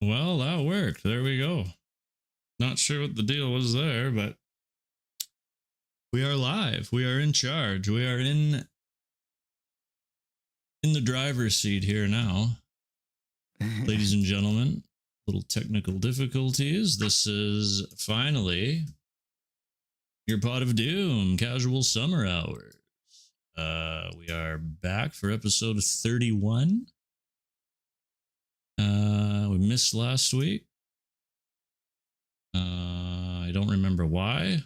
Well, that worked. There we go. Not sure what the deal was there, but we are live. We are in charge. We are in the driver's seat here now. Ladies and gentlemen, little technical difficulties. This is finally Fingerpod of Doom, Casual Summer Hours. We are back for episode 31. We missed last week. I don't remember why.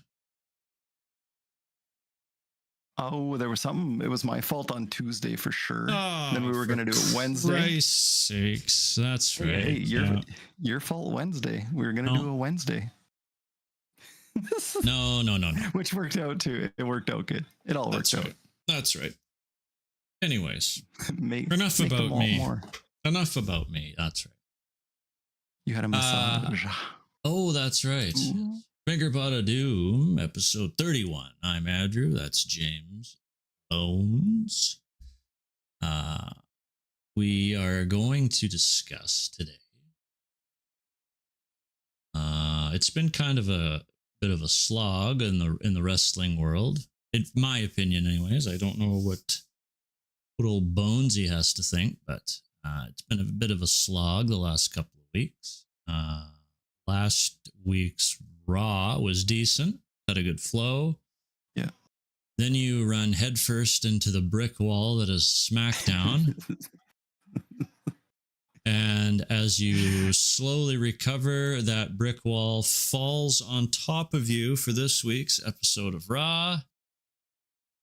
Oh, there was something. It was my fault on Tuesday for sure. Oh, then we were going to do it Wednesday. Christ's sakes, that's right. Hey, your fault Wednesday. We were going to do a Wednesday. No. Which worked out too. It worked out good. It all worked out. That's right. Anyways, enough about me. Enough about me. That's right. You had a massage. Oh, that's right. Fingerpod of Doom, episode 31. I'm Andrew. That's James Bones. We are going to discuss today. It's been kind of a bit of a slog in the wrestling world, in my opinion, anyways. I don't know what old Bonesy has to think, but it's been a bit of a slog the last couple of weeks. Last week's Raw was decent, had a good flow. Yeah. Then you run headfirst into the brick wall that is SmackDown. And as you slowly recover, that brick wall falls on top of you for this week's episode of Raw.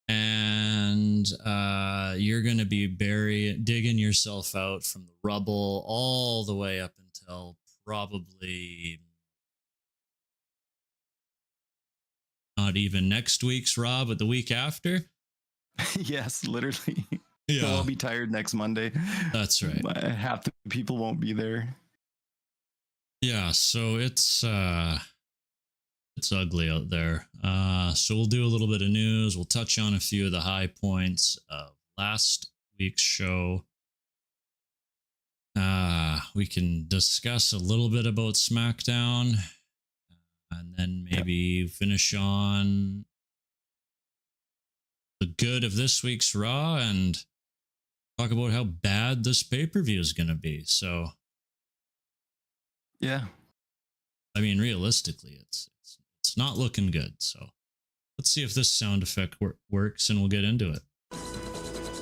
And you're going to be digging yourself out from the rubble all the way up until probably not even next week's Raw, but the week after. Yes, literally. Yeah. So I'll be tired next Monday. That's right. Half the people won't be there. Yeah, so it's ugly out there. So we'll do a little bit of news. We'll touch on a few of the high points of last week's show. We can discuss a little bit about SmackDown, and then maybe finish on the good of this week's Raw and talk about how bad this pay-per-view is going to be. So, yeah. I mean, realistically, it's not looking good. So let's see if this sound effect works, and we'll get into it.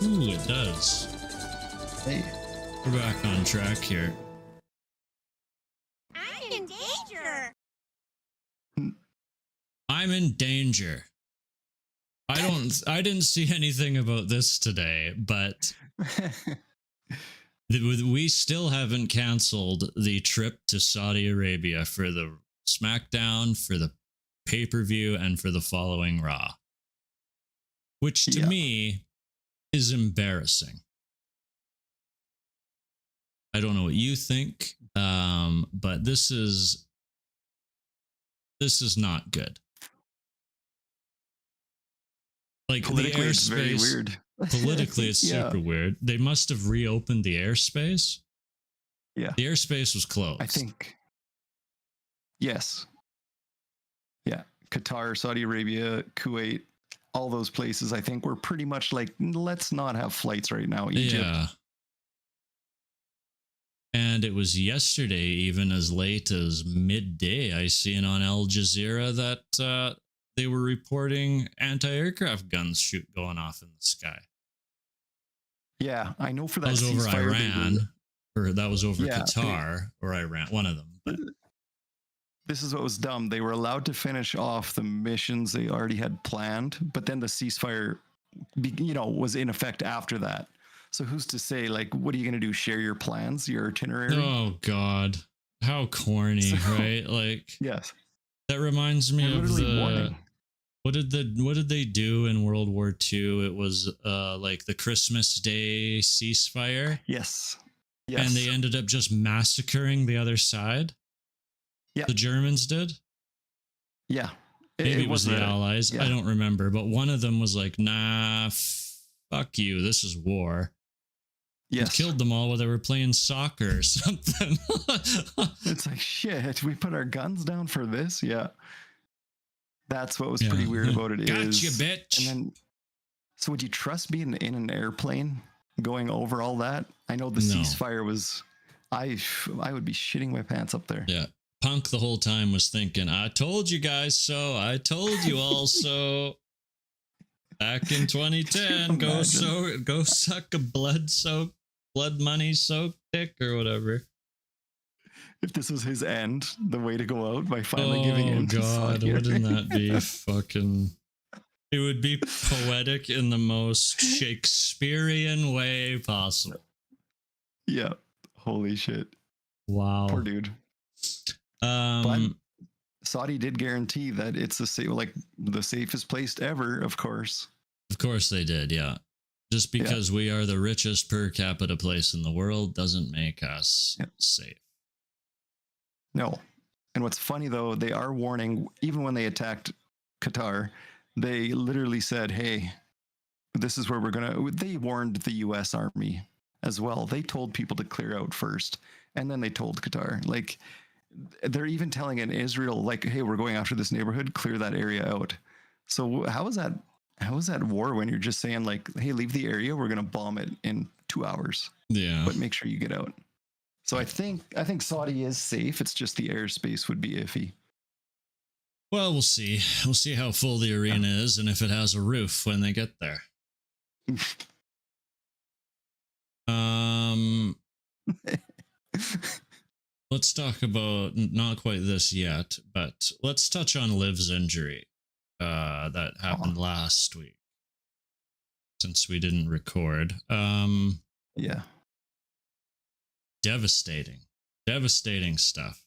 Ooh, it does. Hey. We're back on track here. I'm in danger. I'm in danger. I didn't see anything about this today, but we still haven't canceled the trip to Saudi Arabia for the SmackDown, for the pay-per-view, and for the following Raw. Which to me is embarrassing. I don't know what you think, but this is not good. Like, politically, the airspace, it's very weird. Politically, it's super weird. They must have reopened the airspace. Yeah. The airspace was closed. I think. Yes. Yeah. Qatar, Saudi Arabia, Kuwait, all those places, I think, were pretty much like, let's not have flights right now. Egypt. Yeah. And it was yesterday, even as late as midday, I seen on Al Jazeera that they were reporting anti-aircraft guns going off in the sky. Yeah, I know for that. That was over Iran, or that was over Yeah. Qatar or Iran, one of them. But this is what was dumb. They were allowed to finish off the missions they already had planned, but then the ceasefire, was in effect after that. So who's to say, like, what are you going to do? Share your plans, your itinerary? Oh, God. How corny, right? Like, yes. That reminds me of warning. What did they do in World War II? It was like the Christmas Day ceasefire. Yes. And they ended up just massacring the other side. Yeah. The Germans did. Yeah. Maybe it was the Allies. Yeah. I don't remember. But one of them was like, nah, fuck you. This is war. Yes. Killed them all while they were playing soccer or something. It's like, shit, we put our guns down for this? Yeah. That's what was pretty weird about it. Gotcha, is, bitch. And then, so would you trust being in an airplane going over all that? I know the ceasefire was, I would be shitting my pants up there. Yeah. Punk the whole time was thinking, I told you guys so. I told you all so. Back in 2010, go suck a blood money soaked dick or whatever. If this was his end, the way to go out by finally giving in. Oh God, wouldn't that be fucking? It would be poetic in the most Shakespearean way possible. Yeah, holy shit! Wow, poor dude. But Saudi did guarantee that it's the safest place ever. Of course they did. Yeah. Just because we are the richest per capita place in the world doesn't make us safe. No. And what's funny, though, they are warning, even when they attacked Qatar, they literally said, hey, this is where we're going to... They warned the U.S. Army as well. They told people to clear out first, and then they told Qatar. Like, they're even telling in Israel, like, hey, we're going after this neighborhood, clear that area out. So how is that war when you're just saying, like, hey, leave the area, we're going to bomb it in 2 hours. Yeah. But make sure you get out. So I think Saudi is safe. It's just the airspace would be iffy. Well, we'll see. We'll see how full the arena is and if it has a roof when they get there. Let's talk about not quite this yet, but let's touch on Liv's injury that happened last week, since we didn't record. Yeah. Devastating stuff.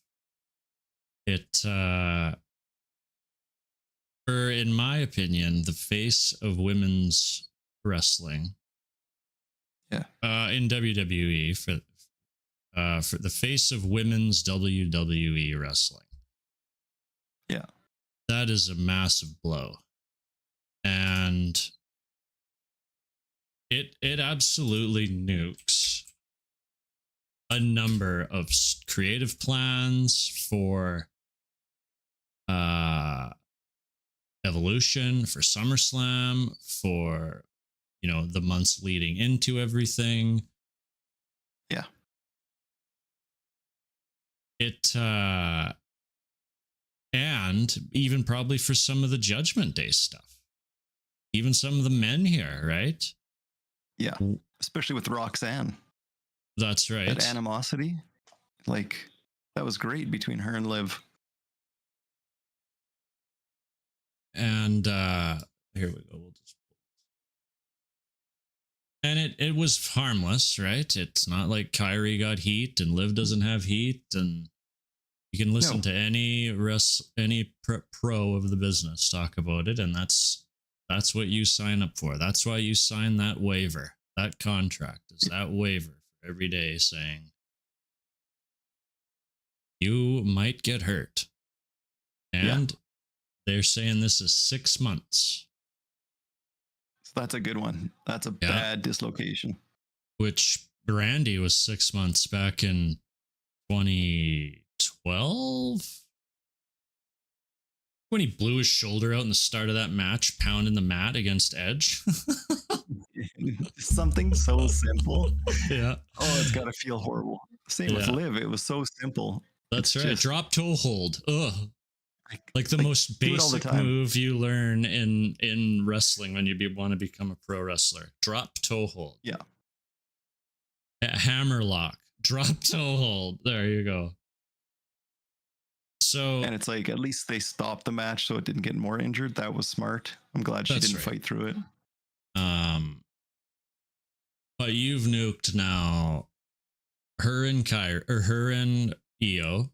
It, in my opinion, the face of women's wrestling. Yeah. In WWE for the face of women's WWE wrestling. Yeah. That is a massive blow. And it absolutely nukes a number of creative plans for Evolution, for SummerSlam, for the months leading into everything. Yeah. It and even probably for some of the Judgment Day stuff. Even some of the men here, right? Yeah. Especially with Roxanne. That's right. That animosity. Like, that was great between her and Liv. And here we go. And it was harmless, right? It's not like Kyrie got heat and Liv doesn't have heat, and you can listen to any pro of the business talk about it, and that's what you sign up for. That's why you sign that waiver. That contract is that waiver for every day saying you might get hurt. And they're saying this is 6 months. So that's a good one. That's a bad dislocation. Which Randy was 6 months back in 2012 when he blew his shoulder out in the start of that match, pounding the mat against Edge. Something so simple. Yeah. Oh, it's got to feel horrible. Same with Liv. It was so simple. That's right. Drop toe hold. Ugh. Like the most basic move you learn in wrestling when you want to become a pro wrestler. Drop toe hold. Yeah. Hammer lock. Drop toe hold. There you go. So, and it's like, at least they stopped the match so it didn't get more injured. That was smart. I'm glad she didn't fight through it. But you've nuked now her and her and Io.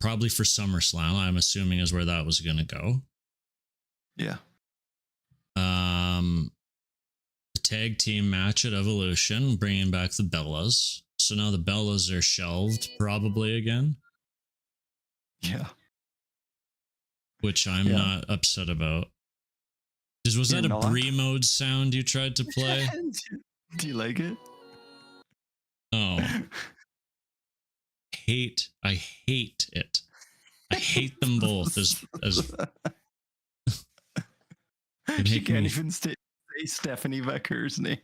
Probably for SummerSlam, I'm assuming is where that was going to go. Yeah. The tag team match at Evolution, bringing back the Bellas. So now the Bellas are shelved probably again. Yeah. Which I'm not upset about. Was You're that a not? Brie mode sound you tried to play? Do you like it? Oh, I hate it. I hate them both as She can't even say Stephanie Vacur's name.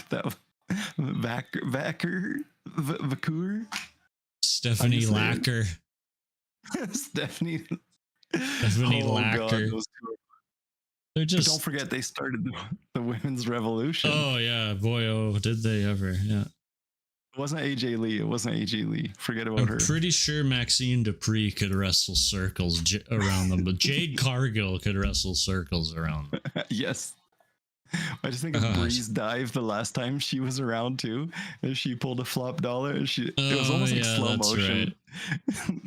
That Vacker. Stephanie Lacker. Stephanie Lacker. God, They're but just. don't forget they started the women's revolution. Oh yeah, boy! Oh, did they ever? Yeah. It wasn't AJ Lee. Forget about her. I'm pretty sure Maxine Dupree could wrestle circles around them, but Jade Cargill could wrestle circles around them. Yes. I just think of Bree's dive the last time she was around too, and she pulled a flop dollar. And it was almost like slow motion. Right.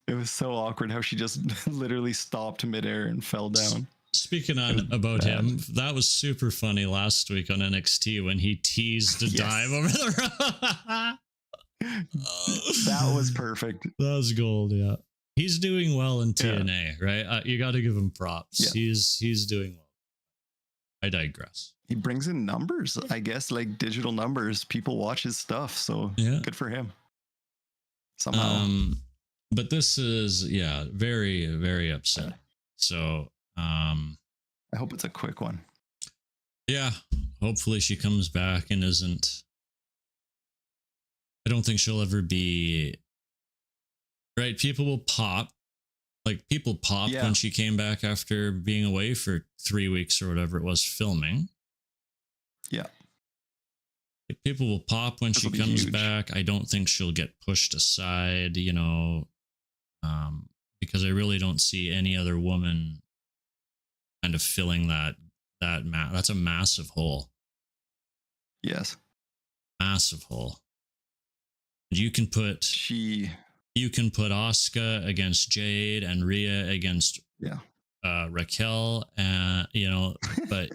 It was so awkward how she just literally stopped midair and fell down. Speaking about him, that was super funny last week on NXT when he teased a dive over the That was perfect. That was gold, yeah. He's doing well in TNA, right? You got to give him props. Yeah. He's doing well. I digress. He brings in numbers, I guess, like digital numbers. People watch his stuff, so good for him. Somehow. But this is, very, very upsetting. So, I hope it's a quick one. Yeah, hopefully she comes back and isn't. I don't think she'll ever be. Right, people will pop. Like people popped when she came back after being away for 3 weeks or whatever it was filming. Yeah. Like people will pop when she comes back. I don't think she'll get pushed aside, because I really don't see any other woman kind of filling that's a massive hole. Yes. Massive hole. You can put Asuka against Jade and Rhea against Raquel, but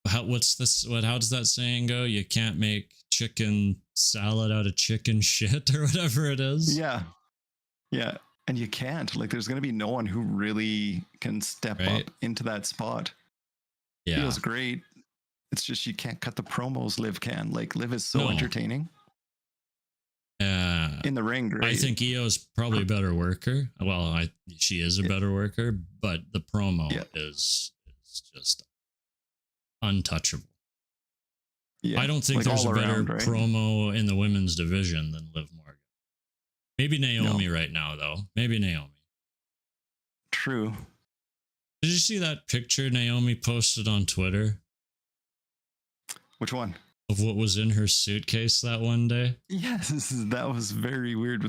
how does that saying go? You can't make chicken salad out of chicken shit or whatever it is. Yeah. Yeah. And you can't. Like, there's going to be no one who really can step up into that spot. Yeah. Feels great. It's just you can't cut the promos Liv can. Like, Liv is so entertaining. In the ring, great. I think Io's probably a better worker. Well, she is a better worker, but the promo is just untouchable. Yeah. I don't think there's a better promo in the women's division than Liv Morgan. Maybe Naomi right now, though. Maybe Naomi. True. Did you see that picture Naomi posted on Twitter? Which one? Of what was in her suitcase that one day? Yes, that was very weird.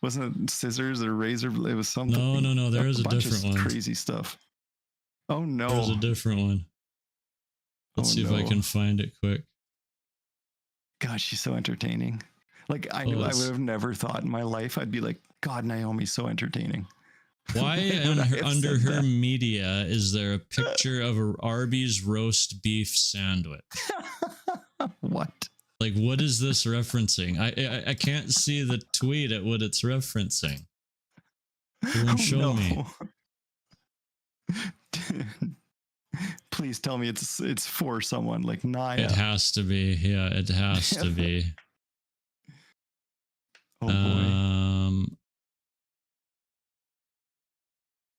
Wasn't it scissors or razor? It was something. No. There is a different one. Crazy stuff. Oh no. There's a different one. Let's see if I can find it quick. God, she's so entertaining. Like I would have never thought in my life I'd be like, God, Naomi's so entertaining. Why under her media is there a picture of a Arby's roast beef sandwich? What? Like, what is this referencing? I can't see the tweet at what it's referencing. Show me. Please tell me it's for someone like Naya. It has to be. Yeah, it has to be. Oh boy.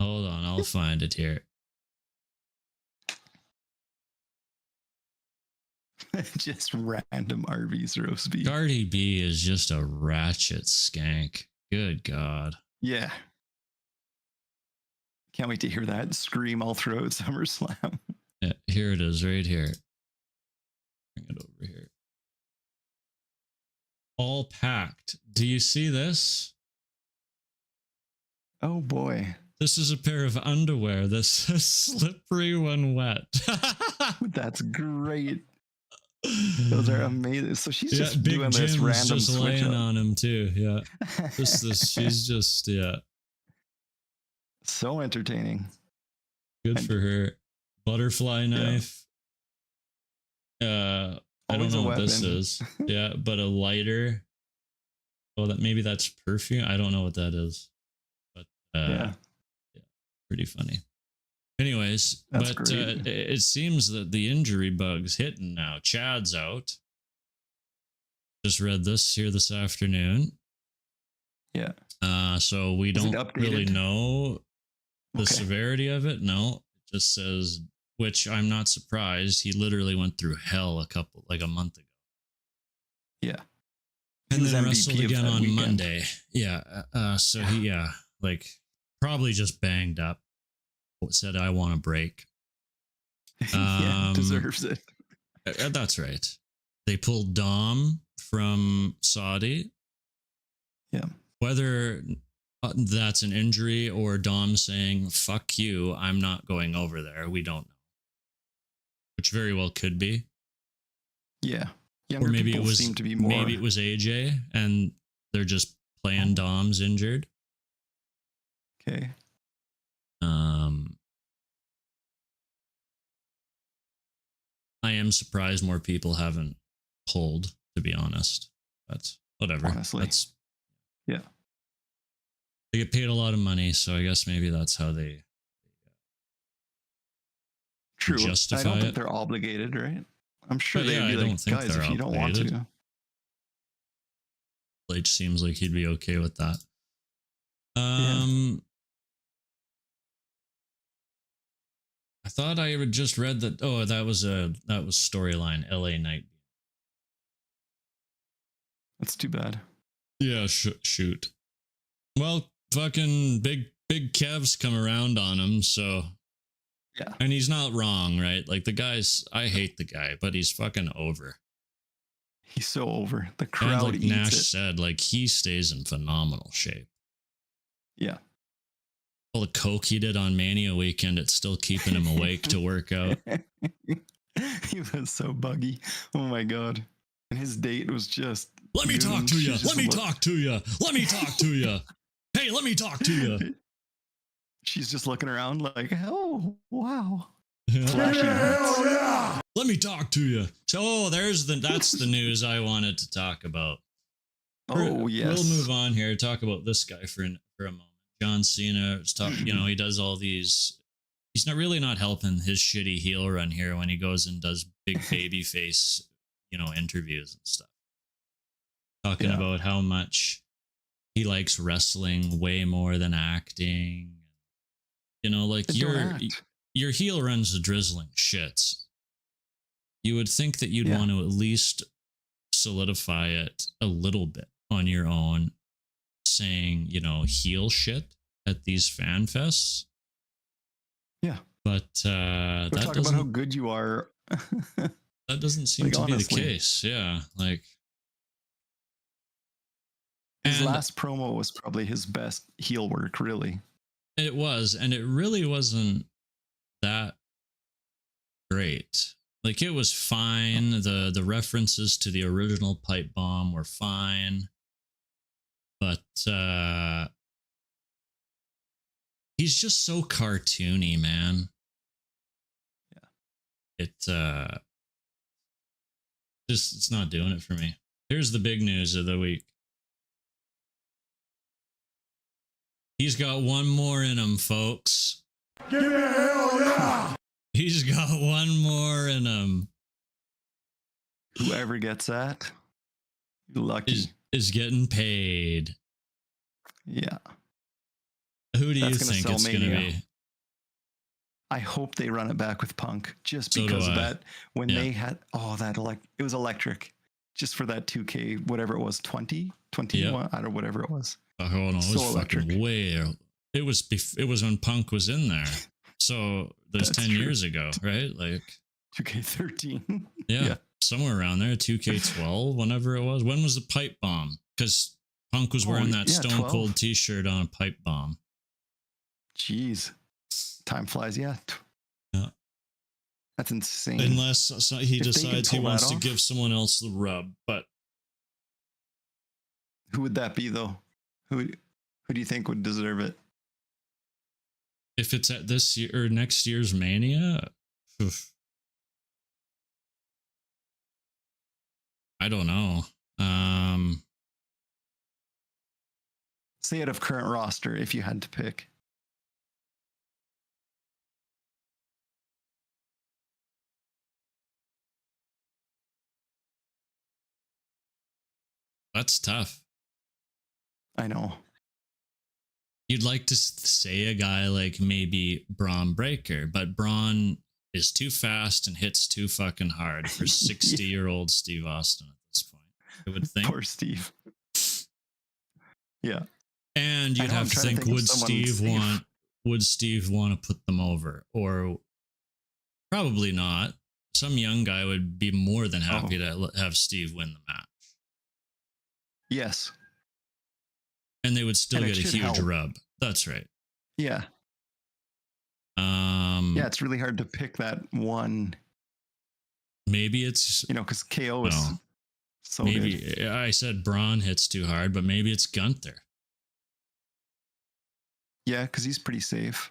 Hold on, I'll find it here. Just random Arby's roast beef. Cardi B is just a ratchet skank. Good God. Yeah. Can't wait to hear that scream all throughout SummerSlam. Yeah, here it is, right here. Bring it over here. All packed. Do you see this? Oh boy. This is a pair of underwear that's slippery when wet. That's great. Those are amazing. So she's just Big doing Jim's this random just switch laying on him too. Yeah. She's just so entertaining. Good for her. Butterfly knife. I don't know what this is. Yeah, but a lighter. Oh, maybe that's perfume. I don't know what that is. But yeah, pretty funny. Anyways, That's but great. it seems that the injury bug's hitting now. Chad's out. Just read this here this afternoon. Yeah. So we Is it don't really updated? know the Okay. severity of it. No, it just says, which I'm not surprised. He literally went through hell a month ago. Yeah. And was then MVP wrestled of again that on weekend. Monday. Yeah. So he, like probably just banged up. Said, I want a break. Yeah, deserves it. That's right. They pulled Dom from Saudi. Yeah. Whether that's an injury or Dom saying, fuck you, I'm not going over there, we don't know. Which very well could be. Yeah. Younger Or maybe people it was seem to be more. maybe it was AJ and they're just playing Dom's injured. Okay. I am surprised more people haven't pulled, to be honest. But whatever. Honestly. Yeah. They get paid a lot of money, so I guess maybe that's how they True. justify I don't think it. they're obligated, right? I'm sure But they'd yeah, be I like, don't think guys, they're if you don't want obligated. to. H seems like he'd be okay with that. Yeah. I thought I had just read that. Oh, that was storyline. LA Knight. That's too bad. Yeah, shoot. Well, fucking big Kev's come around on him, so. Yeah. And he's not wrong, right? Like the guy's, I hate the guy, but he's fucking over. He's so over. The crowd and like eats Nash it. said, like he stays in phenomenal shape. Yeah. All the coke he did on Mania weekend, it's still keeping him awake to work out. He was so buggy. Oh my god. And his date was just. Let me talk to you. Let me talk to you. Let me talk to you. Hey, let me talk to you. She's just looking around like, oh, wow. Hell yeah. Let me talk to you. So that's the news I wanted to talk about. Oh, yes. We'll move on here. Talk about this guy for a moment. John Cena, he does all these. He's not helping his shitty heel run here when he goes and does big baby face, interviews and stuff. Talking about how much he likes wrestling way more than acting. Like your heel runs the drizzling shits. You would think that you'd want to at least solidify it a little bit on your own, saying, heel shit at these fan fests. Yeah. But that talk about how good you are. That doesn't seem to be the case. Yeah. Like his last promo was probably his best heel work, really. It was, and it really wasn't that great. Like it was fine. The references to the original pipe bomb were fine. But he's just so cartoony, man. Yeah. It's not doing it for me. Here's the big news of the week. He's got one more in him, folks. Give me a hell yeah! He's got one more in him. Whoever gets that, lucky. Is getting paid. Yeah. Who do you think it's going to be? I hope they run it back with Punk just because of that. When they had, it was electric just for that 2K, whatever it was, 21, I don't know, whatever it was. Oh no, it was so fucking way. It was when Punk was in there. So there's 10 years ago, right? Like 2K13. Yeah, somewhere around there, 2K12, whenever it was. When was the pipe bomb? Because Punk was wearing that Stone 12. Cold t-shirt on a pipe bomb. Jeez. Time flies, yeah. That's insane. Unless he decides he wants to give someone else the rub, but who would that be though? Who do you think would deserve it? If it's at this year or next year's Mania, I don't know. Say out of current roster, if you had to pick. That's tough. I know. You'd like to say a guy like maybe Braun Breaker, but Braun is too fast and hits too fucking hard for 60-year-old Steve Austin at this point, I would think. Poor Steve. Yeah. And you'd have to think, would Steve want to put them over? Or probably not. Some young guy would be more than happy to have Steve win the match. Yes. And they would still get a huge rub. That's right. Yeah. Yeah, it's really hard to pick that one. Maybe it's, because KO is so maybe good. I said Braun hits too hard, but maybe it's Gunther. Yeah, because he's pretty safe.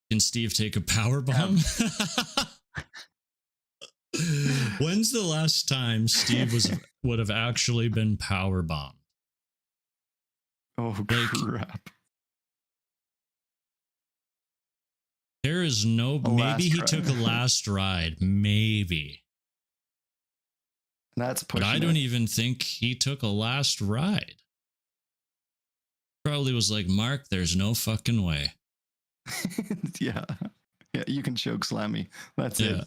Can Steve take a power bomb? When's the last time Steve would have actually been power bombed? Oh, crap. There is no... Maybe he took a last ride. Maybe. That's pushing But I don't even think he took a last ride. Probably was like, Mark, there's no fucking way. Yeah. Yeah, you can choke slam me. That's it.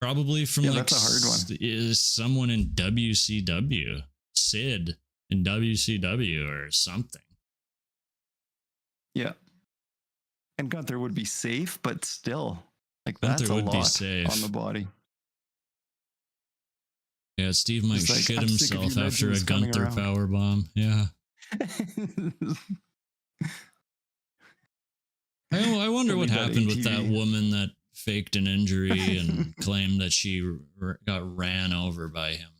Probably from that's a hard one. Is someone in WCW, Sid in WCW or something. Yeah. And Gunther would be safe, but still, like Gunther that's a would be lot safe on the body. Yeah, Steve might shit himself after a Gunther power bomb. Yeah. I wonder what happened with that woman that faked an injury and claimed that she got ran over by him.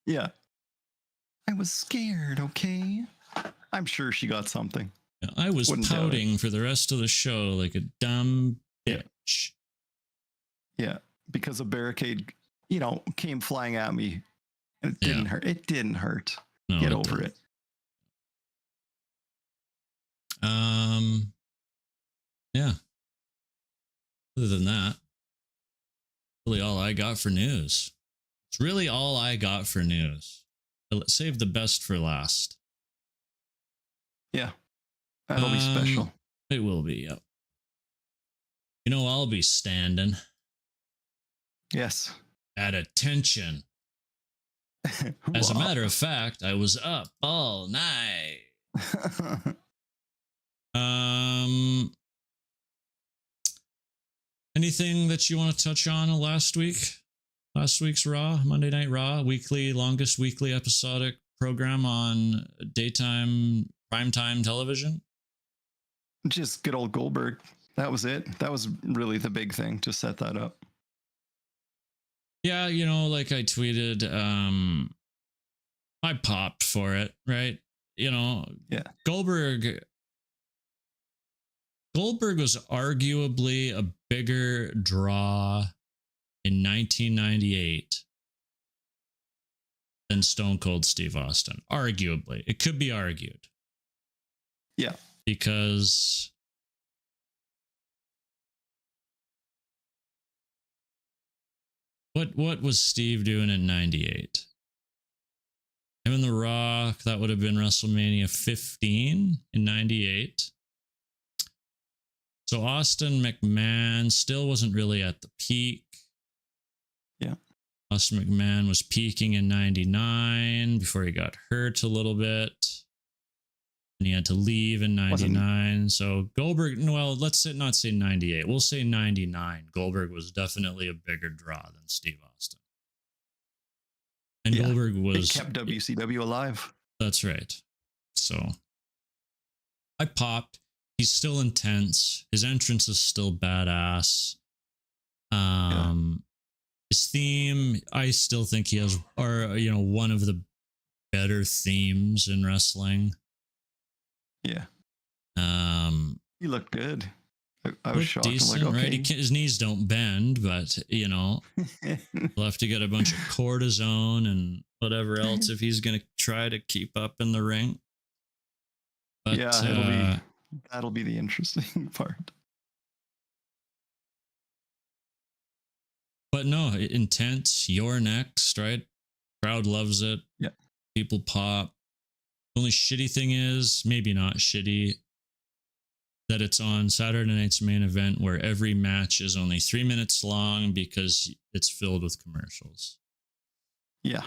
Yeah. I was scared, okay? I'm sure she got something. Yeah, I was pouting for the rest of the show like a dumb bitch. Yeah, because a barricade, came flying at me. And it didn't hurt. It didn't hurt. No, Get over it. Yeah. Other than that, really all I got for news. It's really all I got for news. But let's save the best for last. Yeah. That'll be special. It will be, yep. I'll be standing. Yes. At attention. As a matter of fact, I was up all night. Anything that you want to touch on last week? Last week's Raw, Monday Night Raw, longest weekly episodic program on daytime, primetime television? Just good old Goldberg. That was it. That was really the big thing to set that up. Yeah, like I tweeted, I popped for it, right? Yeah. Goldberg was arguably a bigger draw in 1998 than Stone Cold Steve Austin. Arguably. It could be argued. Yeah. Because what was Steve doing in 98? Him and The Rock, that would have been WrestleMania 15 in 98. So Austin McMahon still wasn't really at the peak. Yeah. Austin McMahon was peaking in 99 before he got hurt a little bit. And he had to leave in 99. So Goldberg, well, let's not say 98. We'll say 99. Goldberg was definitely a bigger draw than Steve Austin. And Goldberg was... It kept WCW alive. That's right. So I popped. He's still intense. His entrance is still badass. His theme, I still think he has, one of the better themes in wrestling. Yeah. He looked good. I was shocked. Decent, I'm like, okay. Right? His knees don't bend, but he'll have to get a bunch of cortisone and whatever else if he's going to try to keep up in the ring. But, that'll be the interesting part. But no, intense. You're next, right? Crowd loves it. Yeah. People pop. Only shitty thing is, maybe not shitty, that it's on Saturday night's main event where every match is only 3 minutes long because it's filled with commercials. Yeah.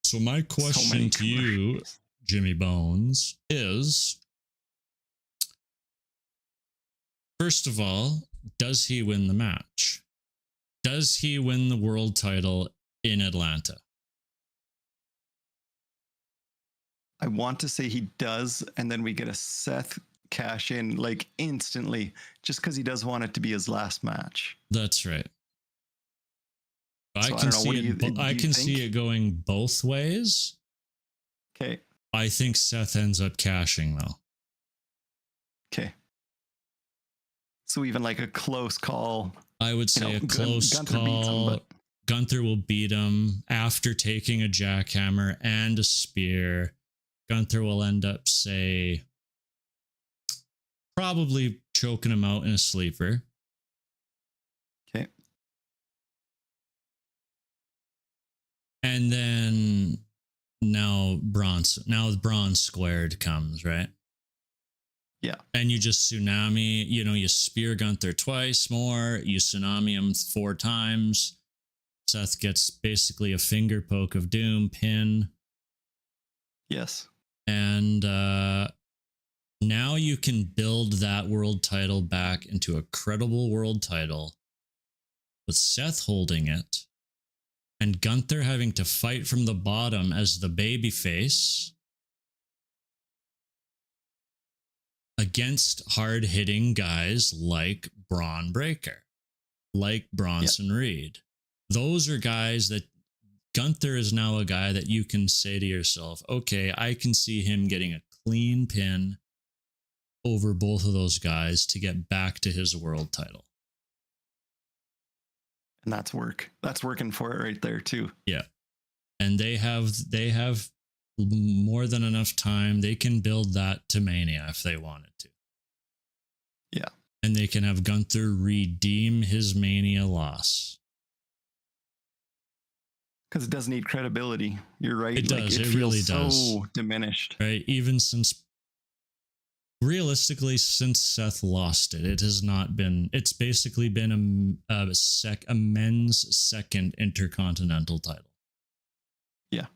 So my question to you, Jimmy Bones, is, first of all, does he win the match? Does he win the world title in Atlanta? I want to say he does, and then we get a Seth cash in like instantly, just because he does want it to be his last match. That's right. I So can I don't know, see what do it. you- I do you can think? see it going both ways. Okay. I think Seth ends up cashing though. Okay. So even like a close call. I would say a close Gunther beats him, call. but Gunther will beat him after taking a jackhammer and a spear. Gunther will end up, say, probably choking him out in a sleeper. okay. And then now the Bronze Squared comes, right? Yeah. And you just tsunami, you spear Gunther twice more, you tsunami him 4 times. Seth gets basically a finger poke of doom, pin. Yes. And now you can build that world title back into a credible world title with Seth holding it and Gunther having to fight from the bottom as the babyface against hard-hitting guys like Braun Breaker, like Bronson Reed. Those are guys that Gunther is now a guy that you can say to yourself, okay, I can see him getting a clean pin over both of those guys to get back to his world title. And that's work. That's working for it right there too. Yeah. And they have more than enough time. They can build that to Mania if they wanted to. Yeah. And they can have Gunther redeem his Mania loss. Because it does need credibility. You're right. It does. It feels really does. So diminished. Right? Even realistically, since Seth lost it, it's basically been a men's second intercontinental title. Yeah.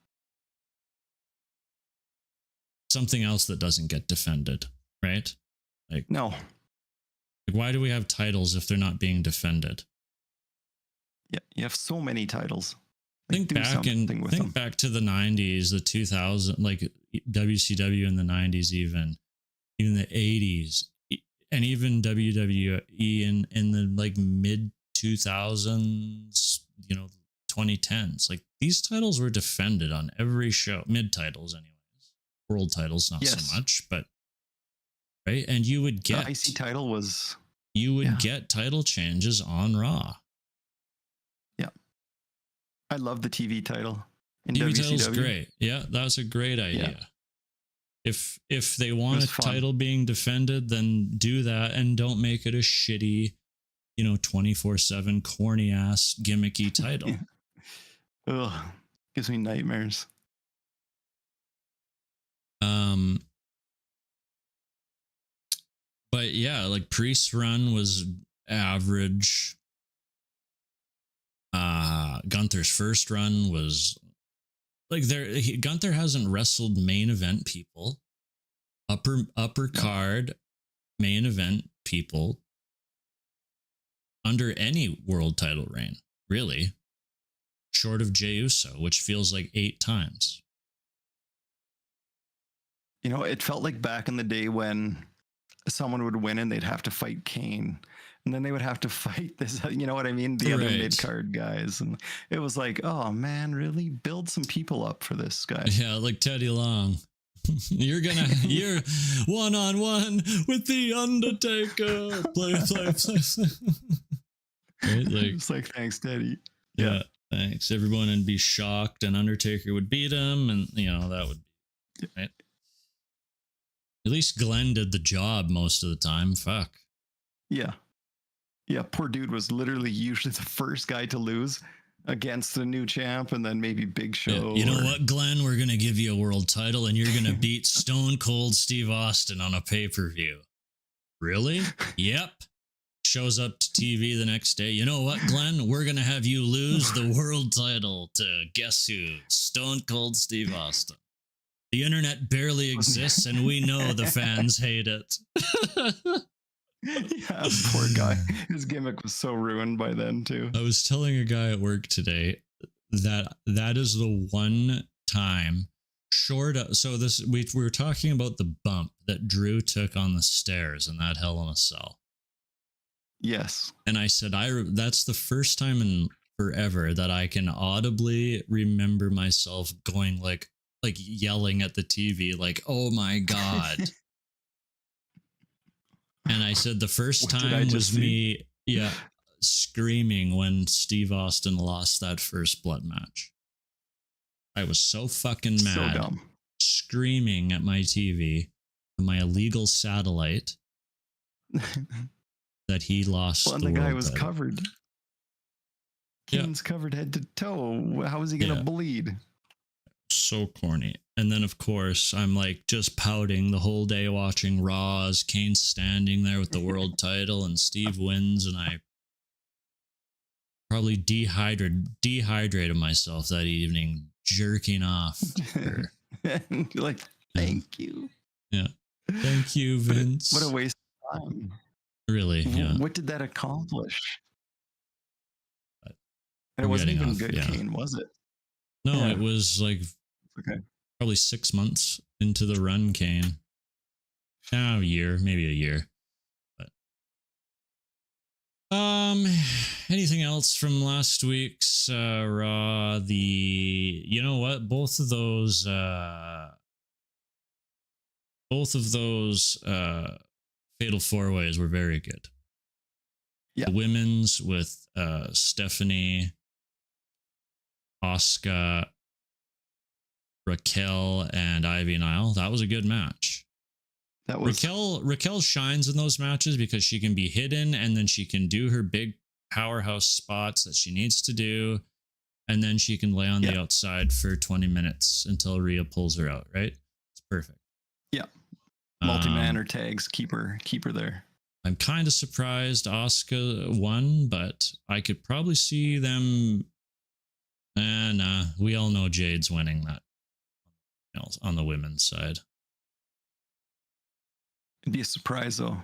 Something else that doesn't get defended, right? No. Why do we have titles if they're not being defended? Yeah. You have so many titles. Think back to the 90s, the 2000s, like WCW in the 90s, even the 80s, and even WWE in the like mid 2000s, 2010s. Like these titles were defended on every show, mid titles anyways. World titles not so much, but right, and you would get the IC title was get title changes on Raw. I love the TV title in TV WCW. title's great. Yeah, that's a great idea. Yeah. If they want a title being defended, then do that and don't make it a shitty, 24/7 corny ass gimmicky title. Ugh, gives me nightmares. But yeah, like Priest's run was average. Gunther's first run was like Gunther hasn't wrestled main event people, upper card main event people under any world title reign, really, short of Jey Uso, which feels like 8 times. It felt like back in the day when someone would win and they'd have to fight Kane. And then they would have to fight this, you know what I mean? The other mid-card guys. And it was like, oh man, really? Build some people up for this guy. Yeah, like Teddy Long. You're one-on-one with the Undertaker. Play. Right? It's like, thanks, Teddy. Yeah, thanks. Everyone would be shocked and Undertaker would beat him. And, that would be, right? At least Glenn did the job most of the time. Fuck. Yeah. Yeah, poor dude was literally usually the first guy to lose against the new champ, and then maybe Big Show. You know what, Glenn? We're going to give you a world title and you're going to beat Stone Cold Steve Austin on a pay-per-view. Really? Yep. Shows up to TV the next day. You know what, Glenn? We're going to have you lose the world title to guess who? Stone Cold Steve Austin. The internet barely exists and we know the fans hate it. Yeah, poor guy. His gimmick was so ruined by then too. I was telling a guy at work today that is the one time so this we were talking about the bump that Drew took on the stairs in that Hell in a Cell. Yes. And I said that's the first time in forever that I can audibly remember myself going like yelling at the TV like, "Oh my god." And I said the first time was me, screaming when Steve Austin lost that first blood match. I was so fucking mad, So dumb. screaming at my TV, my illegal satellite, that he lost. Well, and the guy was covered. Kane's covered head to toe. How is he going to bleed? So corny. And then, of course, I'm like just pouting the whole day watching Raw as Kane's standing there with the world title and Steve wins. And I probably dehydrated myself that evening, jerking off. And you're like, thank you. Yeah. Thank you, Vince. What a waste of time. Really? Yeah. What did that accomplish? And it We're wasn't getting even off, good, yeah. Kane, was it? No, Yeah. it was like Okay. probably 6 months into the run, Kane. A year, maybe a year. But anything else from last week's Raw? You know what? Both of those fatal four ways were very good. Yeah. The women's with Stephanie, Asuka, Raquel, and Ivy Nile. That was a good match. That was Raquel shines in those matches because she can be hidden and then she can do her big powerhouse spots that she needs to do. And then she can lay on the outside for 20 minutes until Rhea pulls her out, right? It's perfect. Yeah. Multi-man or tags, keep her there. I'm kind of surprised Asuka won, but I could probably see them. Nah, we all know Jade's winning that on the women's side. It'd be a surprise though.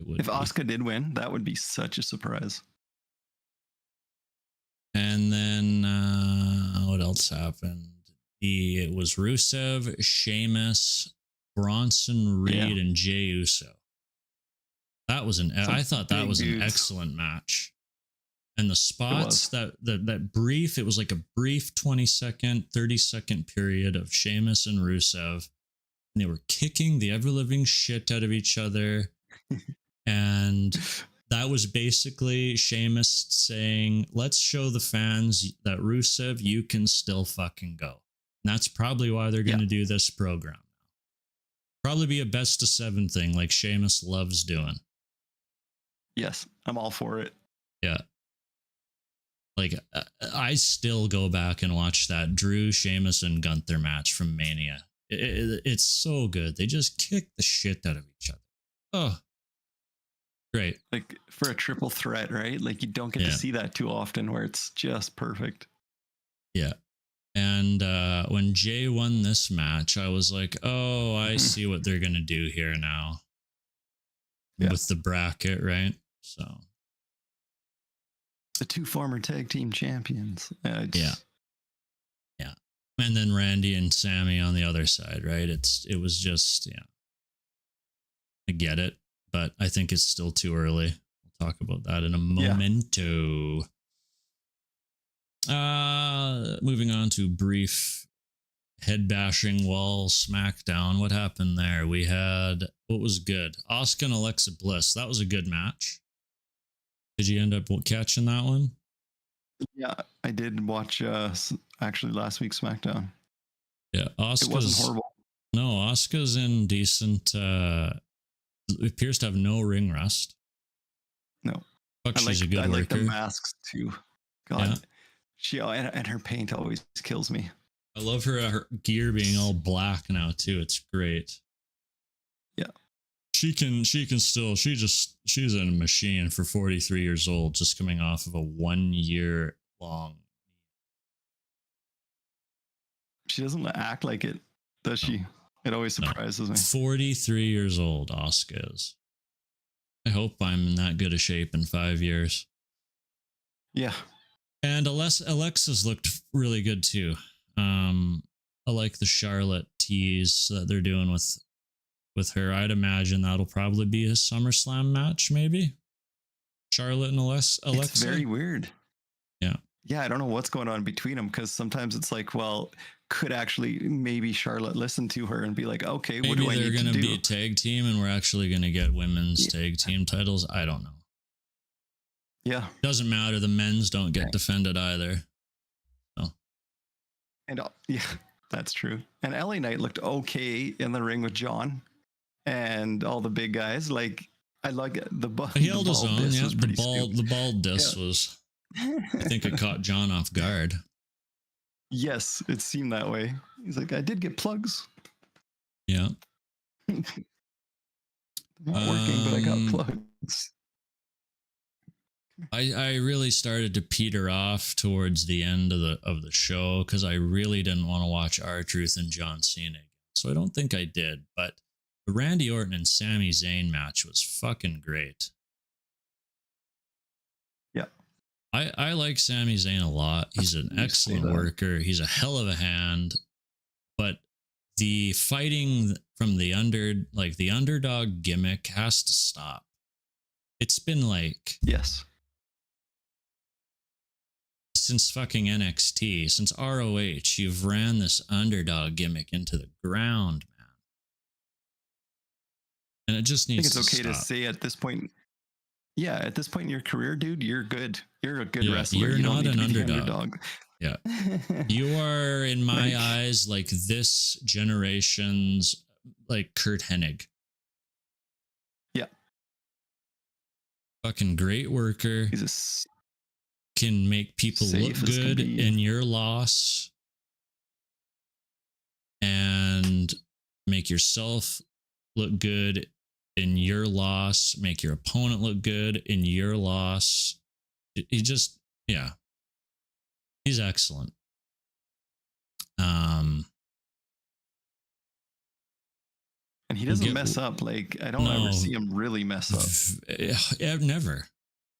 If Asuka did win, that would be such a surprise. And then what else happened? It was Rusev, Sheamus, Bronson Reed, and Jey Uso. That was I thought that was an excellent match. And the spots that brief, it was like a brief 20-second, 30-second period of Sheamus and Rusev. And they were kicking the ever-living shit out of each other. And that was basically Sheamus saying, let's show the fans that Rusev, you can still fucking go. And that's probably why they're going to do this program. Probably be a best of 7 thing like Sheamus loves doing. Yes, I'm all for it. Yeah. Like, I still go back and watch that Drew, Sheamus, and Gunther match from Mania. It's so good. They just kick the shit out of each other. Oh, great. Like for a triple threat, right? Like you don't get to see that too often where it's just perfect. Yeah. And when Jay won this match, I was like, oh, I see what they're going to do here now. With the bracket, right? So. The 2 former tag team champions. Yeah. And then Randy and Sammy on the other side, right? It was just, I get it, but I think it's still too early. We'll talk about that in a momento. Moving on to brief head bashing wall SmackDown. What happened there? We had, what was good? Asuka and Alexa Bliss. That was a good match. Did you end up catching that one? Yeah, I did watch actually last week's SmackDown. Yeah, Asuka's, it wasn't horrible. No, Asuka's in decent. It appears to have no ring rust. No, Fuck, I she's a good like worker. the masks too. God, Yeah. she and her paint always kills me. I love her gear being all black now too. It's great. Yeah. She can still she's a machine for 43 years old, just coming off of a 1 year long. She doesn't act like it, does she? It always surprises me. 43 years old, Asuka is. I hope I'm in that good a shape in 5 years. Yeah. And Alexa's looked really good too. I like the Charlotte tease that they're doing with her. I'd imagine that'll probably be a SummerSlam match, maybe. Charlotte and Alexa. It's very weird. Yeah. Yeah, I don't know what's going on between them, because sometimes it's like, well, could actually maybe Charlotte listen to her and be like, okay, what do I need to do? Maybe they're going to be a tag team and we're actually going to get women's tag team titles. I don't know. Yeah. Doesn't matter. The men's don't get defended either. So. And yeah, that's true. And LA Knight looked okay in the ring with John and all the big guys. Like, I like the he held his own. Yeah, the bald disc Yeah. was. I think it caught John off guard. Yes, it seemed that way. He's like, I did get plugs. Yeah. Not working, but I got plugs. I really started to peter off towards the end of the show because I really didn't want to watch R-Truth and John Cena. So I don't think I did, but the Randy Orton and Sami Zayn match was fucking great. Yeah. I like Sami Zayn a lot. He's an excellent worker. He's a hell of a hand. But the fighting from the underdog gimmick has to stop. It's been like yes. Since fucking NXT, since ROH, you've ran this underdog gimmick into the ground, man. And it just needs to stop. I think it's okay to say at this point. Yeah, at this point in your career, dude, you're good. You're a good wrestler. You're not an underdog. Yeah. You are, in my eyes, like this generation's like Kurt Hennig. Yeah. Fucking great worker. Can make people look good in your loss and make yourself look good in your loss, make your opponent look good in your loss. He just, yeah, he's excellent. And he doesn't mess up. Like, I don't ever see him really mess up. Never.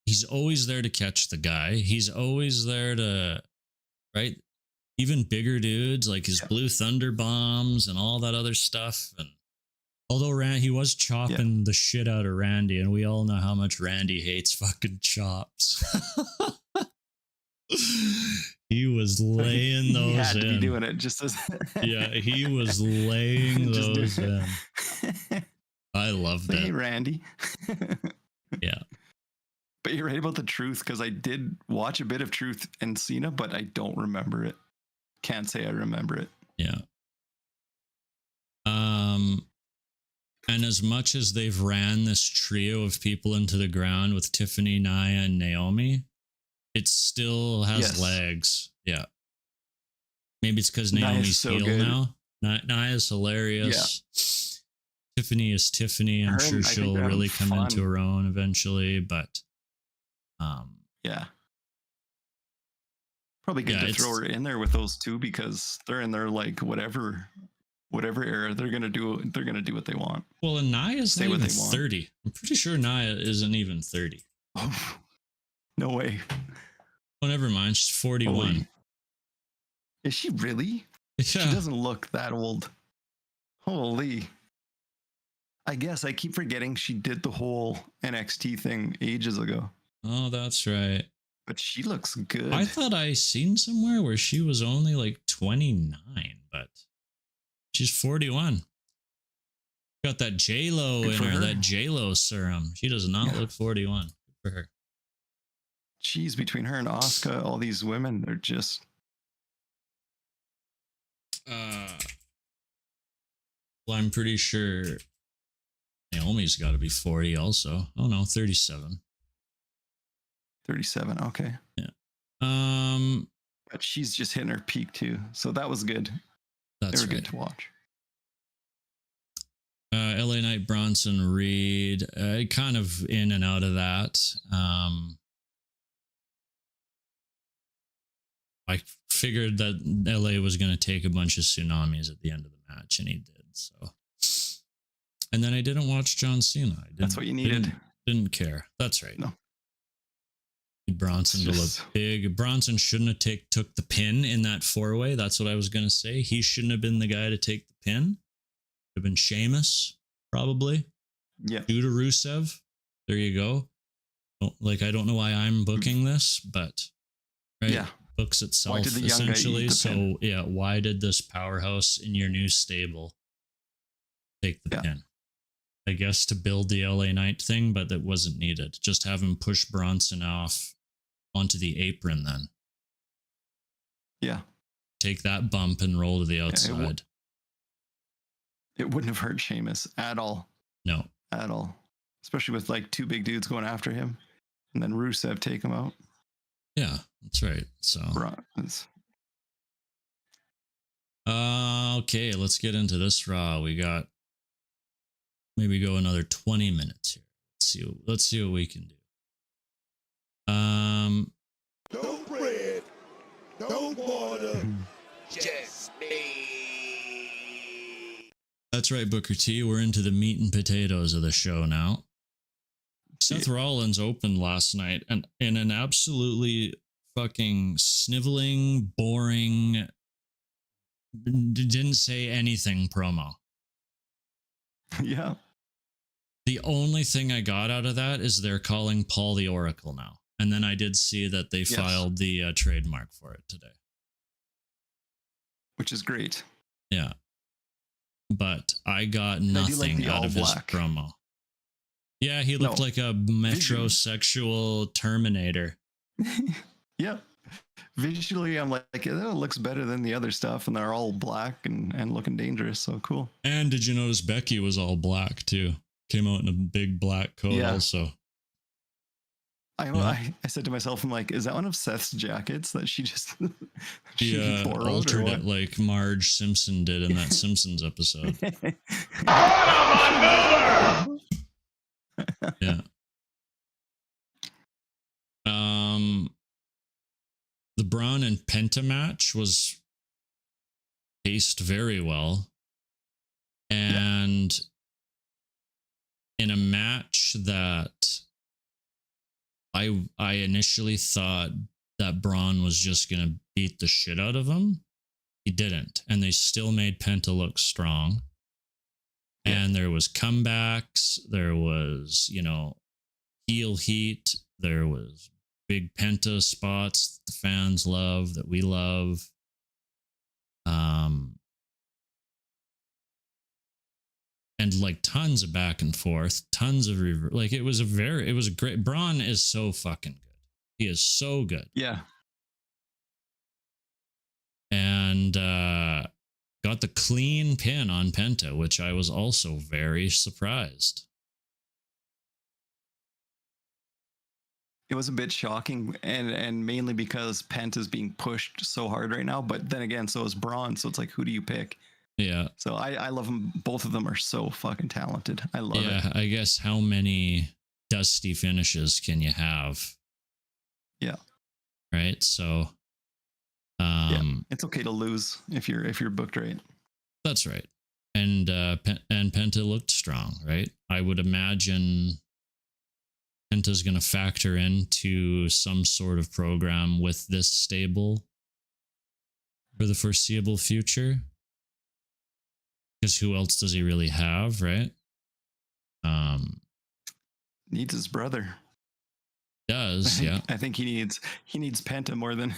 He's always there to catch the guy. He's always there to, right? Even bigger dudes, like his Blue Thunder bombs and all that other stuff. And although he was chopping the shit out of Randy, and we all know how much Randy hates fucking chops. He was laying those in. He had to be doing it just as. Yeah, he was laying those in. I loved it. Hey, Randy. Yeah. But you're right about the Truth, because I did watch a bit of Truth and Cena, but I don't remember it. Can't say I remember it. Yeah. And as much as they've ran this trio of people into the ground with Tiffany, Nia, and Naomi, it still has legs. Yeah. Maybe it's because Naomi's so heel now. Nia's hilarious. Yeah. Tiffany is Tiffany. I'm sure she'll really come into her own eventually, but yeah. Probably good to throw her in there with those two, because they're in their like whatever era. They're gonna do what they want. Well, and Nia's not even 30. I'm pretty sure Nia isn't even 30. Oh, no way. Oh, never mind. She's 41. Holy. Is she really? Yeah. She doesn't look that old. Holy. I guess I keep forgetting she did the whole NXT thing ages ago. Oh, that's right. But she looks good. I thought I seen somewhere where she was only like 29, but she's 41. Got that J-Lo in her, that J-Lo serum. She does not look 41. Good for her. Jeez, between her and Asuka, all these women, they're just... Well, I'm pretty sure Naomi's got to be 40 also. Oh no, 37. 37. Okay. Yeah. Um, But she's just hitting her peak too. So that was good. that's They were right. good to watch. LA Knight, Bronson Reed, kind of in and out of that. I figured that LA was going to take a bunch of tsunamis at the end of the match, and he did. So, and then I didn't watch John Cena. That's what you needed. Didn't care. That's right. No. Bronson to look big. Bronson shouldn't have took the pin in that 4-way. That's what I was going to say. He shouldn't have been the guy to take the pin. Would have been Sheamus, probably. Yeah. Due to Rusev. There you go. I don't know why I'm booking this, but right. Yeah. Books itself Why did the young guy eat essentially. the So pin? yeah, why did this powerhouse in your new stable take the pin? I guess to build the LA Knight thing, but that wasn't needed. Just have him push Bronson off onto the apron then. Yeah. Take that bump and roll to the outside. It wouldn't have hurt Sheamus at all. No. At all. Especially with like two big dudes going after him. And then Rusev take him out. Yeah, that's right. So okay, let's get into this Raw. We got maybe go another 20 minutes here. Let's see what we can do. No bread, no water, just me. That's right, Booker T. We're into the meat and potatoes of the show now. Seth Rollins opened last night and in an absolutely fucking sniveling, boring, didn't say anything promo. Yeah. The only thing I got out of that is they're calling Paul the Oracle now. And then I did see that they filed the trademark for it today. Which is great. Yeah. But I got nothing out of his promo. Yeah, he looked like a metrosexual Terminator. Yeah. Visually, I'm like, it looks better than the other stuff, and they're all black and looking dangerous. So cool. And did you notice Becky was all black too? Came out in a big black coat also. I said to myself, I'm like, is that one of Seth's jackets that she just she altered it like Marge Simpson did in that Simpsons episode? Yeah. The Braun and Penta match was paced very well. And in a match that I initially thought that Braun was just going to beat the shit out of him. He didn't. And they still made Penta look strong. And there was comebacks. There was, heel heat. There was big Penta spots that the fans love, that we love. And like tons of back and forth, tons of like it was a great. Braun is so fucking good. He is so good. Yeah. And got the clean pin on Penta, which I was also very surprised. It was a bit shocking, and mainly because Penta's being pushed so hard right now. But then again, so is Braun. So it's like, who do you pick? Yeah. So I love them. Both of them are so fucking talented. I love it. Yeah, I guess how many dusty finishes can you have? Yeah. Right. So. It's okay to lose if you're booked right. That's right. And Penta looked strong, right? I would imagine Penta's going to factor into some sort of program with this stable for the foreseeable future. Because who else does he really have, right? Needs his brother. Yeah. I think he needs Penta more than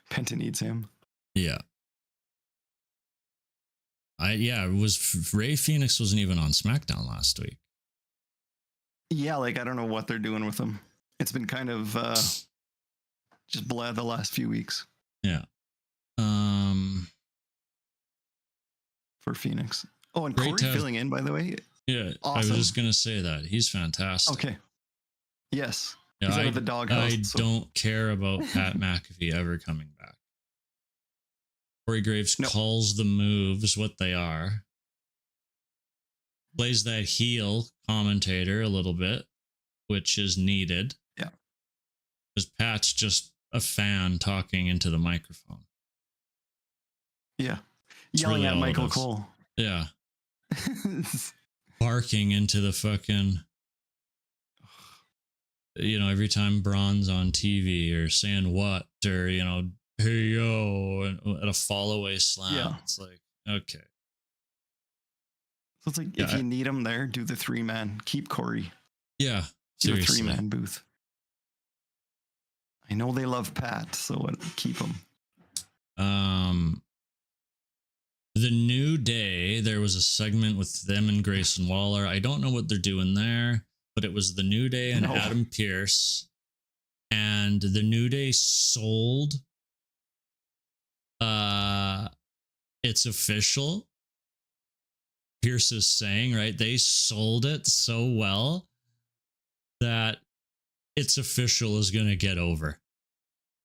Penta needs him. Yeah. It was Ray Phoenix wasn't even on SmackDown last week. Yeah, like I don't know what they're doing with him. It's been kind of just blah the last few weeks. Yeah. For Phoenix. Oh, and Corey filling in, by the way. Yeah, awesome. I was just gonna say that he's fantastic. Okay. Yes. Yeah, He's out of the doghouse. I don't care about Pat McAfee ever coming back. Corey Graves calls the moves what they are. Plays that heel commentator a little bit, which is needed. Yeah. Because Pat's just a fan talking into the microphone. Yeah. It's Yelling really at all it Michael is. Cole. Yeah. Barking into the fucking, every time Braun's on TV or saying what, or, hey, yo, and at a fall away slam. Yeah. It's like, okay. So it's like, if you need him there, do the 3-man. Keep Corey. Yeah. Do a Seriously. 3-man booth. I know they love Pat, so keep him. The New Day, there was a segment with them and Grayson Waller. I don't know what they're doing there, but it was the New Day and Adam Pearce. And the New Day sold. It's official. Pearce is saying, right? They sold it so well that it's official is going to get over.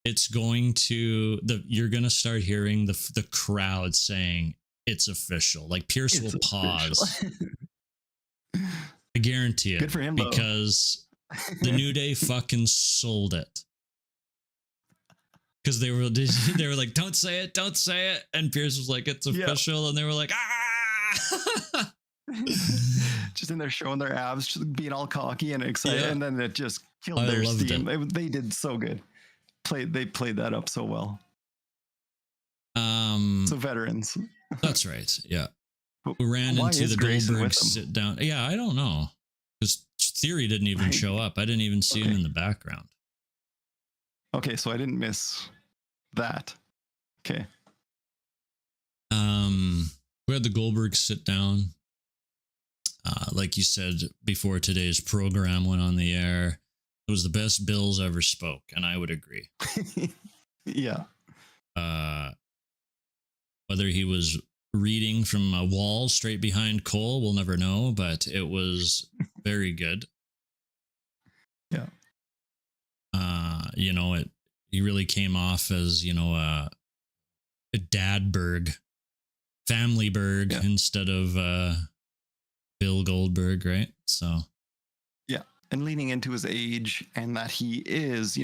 It's going to you're going to start hearing the crowd saying it's official. Like Pierce will pause. I guarantee it. Good for him, because the New Day fucking sold it. Because they were like, don't say it, and Pierce was like, it's official, and they were like, ah. Just in there showing their abs, just being all cocky and excited, and then it just killed their steam. They did so good. They played that up so well. So veterans. That's right. Yeah. We ran into the Goldberg sit down. Yeah, I don't know. Because Theory didn't even show up. I didn't even see him in the background. Okay, so I didn't miss that. Okay. We had the Goldberg sit down. Like you said before today's program went on the air, it was the best Bills ever spoke, and I would agree. Yeah. Whether he was reading from a wall straight behind Cole, we'll never know, but it was very good. Yeah. He really came off as, a Dadberg, Familyberg instead of Bill Goldberg, right? So. Yeah. And leaning into his age and that he is,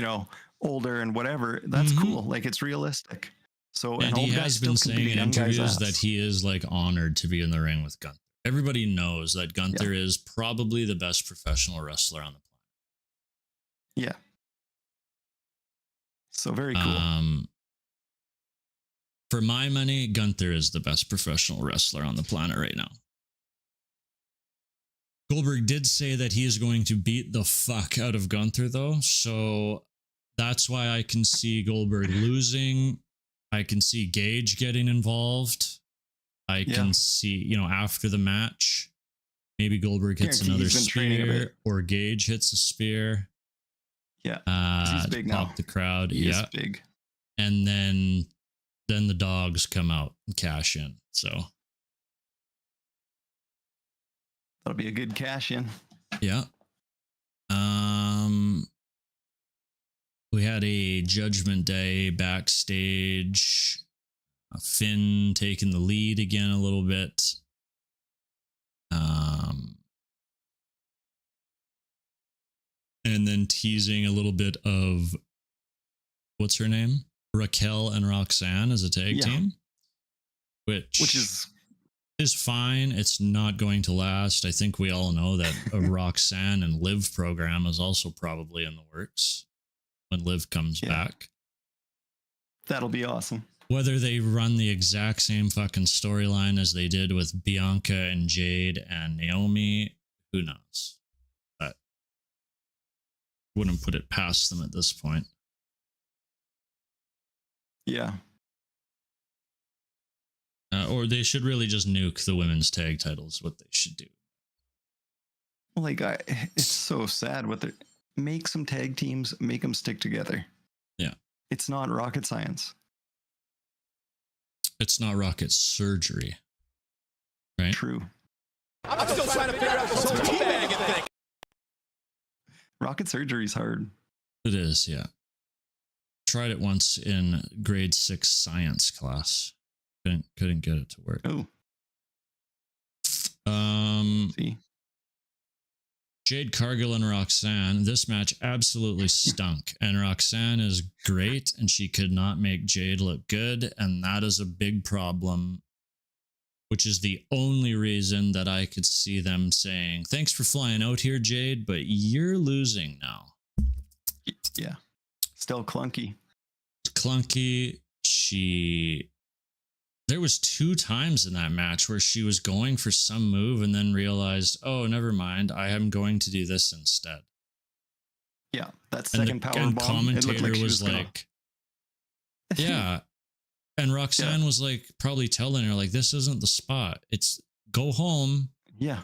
older and whatever, that's cool. Like, it's realistic. So, and he has been saying in interviews that he is like honored to be in the ring with Gunther. Everybody knows that Gunther is probably the best professional wrestler on the planet. Yeah. So very cool. For my money, Gunther is the best professional wrestler on the planet right now. Goldberg did say that he is going to beat the fuck out of Gunther, though. So that's why I can see Goldberg losing. I can see Gage getting involved. I can see, after the match, maybe Goldberg hits another spear or Gage hits a spear. Yeah. He's big now. Pop the crowd. He's big. And then the dogs come out and cash in. So that'll be a good cash in. Yeah. We had a Judgment Day backstage. Finn taking the lead again a little bit. And then teasing a little bit of, what's her name? Raquel and Roxanne as a tag team. Which is fine. It's not going to last. I think we all know that a Roxanne and Liv program is also probably in the works when Liv comes back. That'll be awesome. Whether they run the exact same fucking storyline as they did with Bianca and Jade and Naomi, who knows? But wouldn't put it past them at this point. Yeah. Or they should really just nuke the women's tag titles, what they should do. Like, it's so sad what they're... Make some tag teams, make them stick together. Yeah. It's not rocket science. It's not rocket surgery. Right? True. I'm still trying to figure out this whole teabagging thing. Rocket surgery is hard. It is, yeah. Tried it once in grade 6 science class. Couldn't get it to work. Oh, see. Jade Cargill and Roxanne. This match absolutely stunk. And Roxanne is great, and she could not make Jade look good. And that is a big problem, which is the only reason that I could see them saying, thanks for flying out here, Jade, but you're losing now. Yeah. Still clunky. Clunky. There was 2 times in that match where she was going for some move and then realized, oh, never mind, I am going to do this instead. Yeah, that second power and bomb. Commentator was like, yeah. And Roxanne was like, probably telling her, like, this isn't the spot. It's go home. Yeah.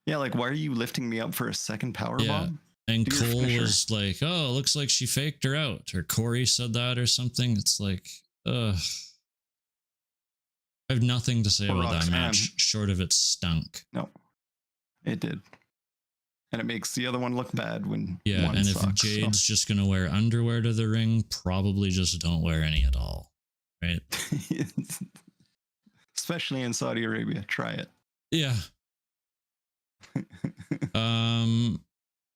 Yeah, like, why are you lifting me up for a second power bomb? And Cole was like, oh, looks like she faked her out. Or Corey said that or something. It's like, ugh. I have nothing to say about that match, short of it stunk. No, it did. And it makes the other one look bad when one and sucks, if Jade's just going to wear underwear to the ring, probably just don't wear any at all, right? Especially in Saudi Arabia. Try it. Yeah.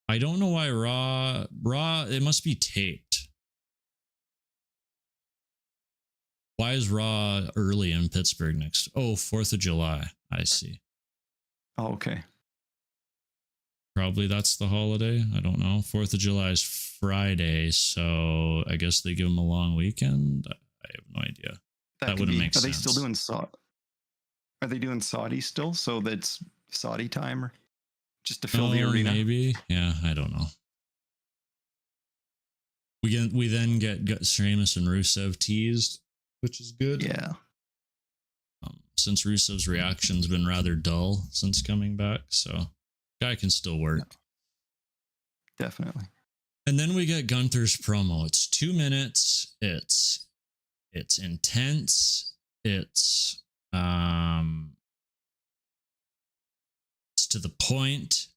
I don't know why Raw, it must be taped. Why is Raw early in Pittsburgh next? Oh, 4th of July. I see. Oh, okay. Probably that's the holiday. I don't know. 4th of July is Friday, so I guess they give them a long weekend. I have no idea. That wouldn't make sense. Are they still doing Are they doing Saudi still? So that's Saudi time, just to fill the arena. Maybe. Yeah, I don't know. We then get Sheamus and Rusev teased, which is good. Yeah. Since Rusev's reaction's been rather dull since coming back, so guy can still work. Yeah. Definitely. And then we get Gunther's promo. It's 2 minutes. It's intense. It's to the point.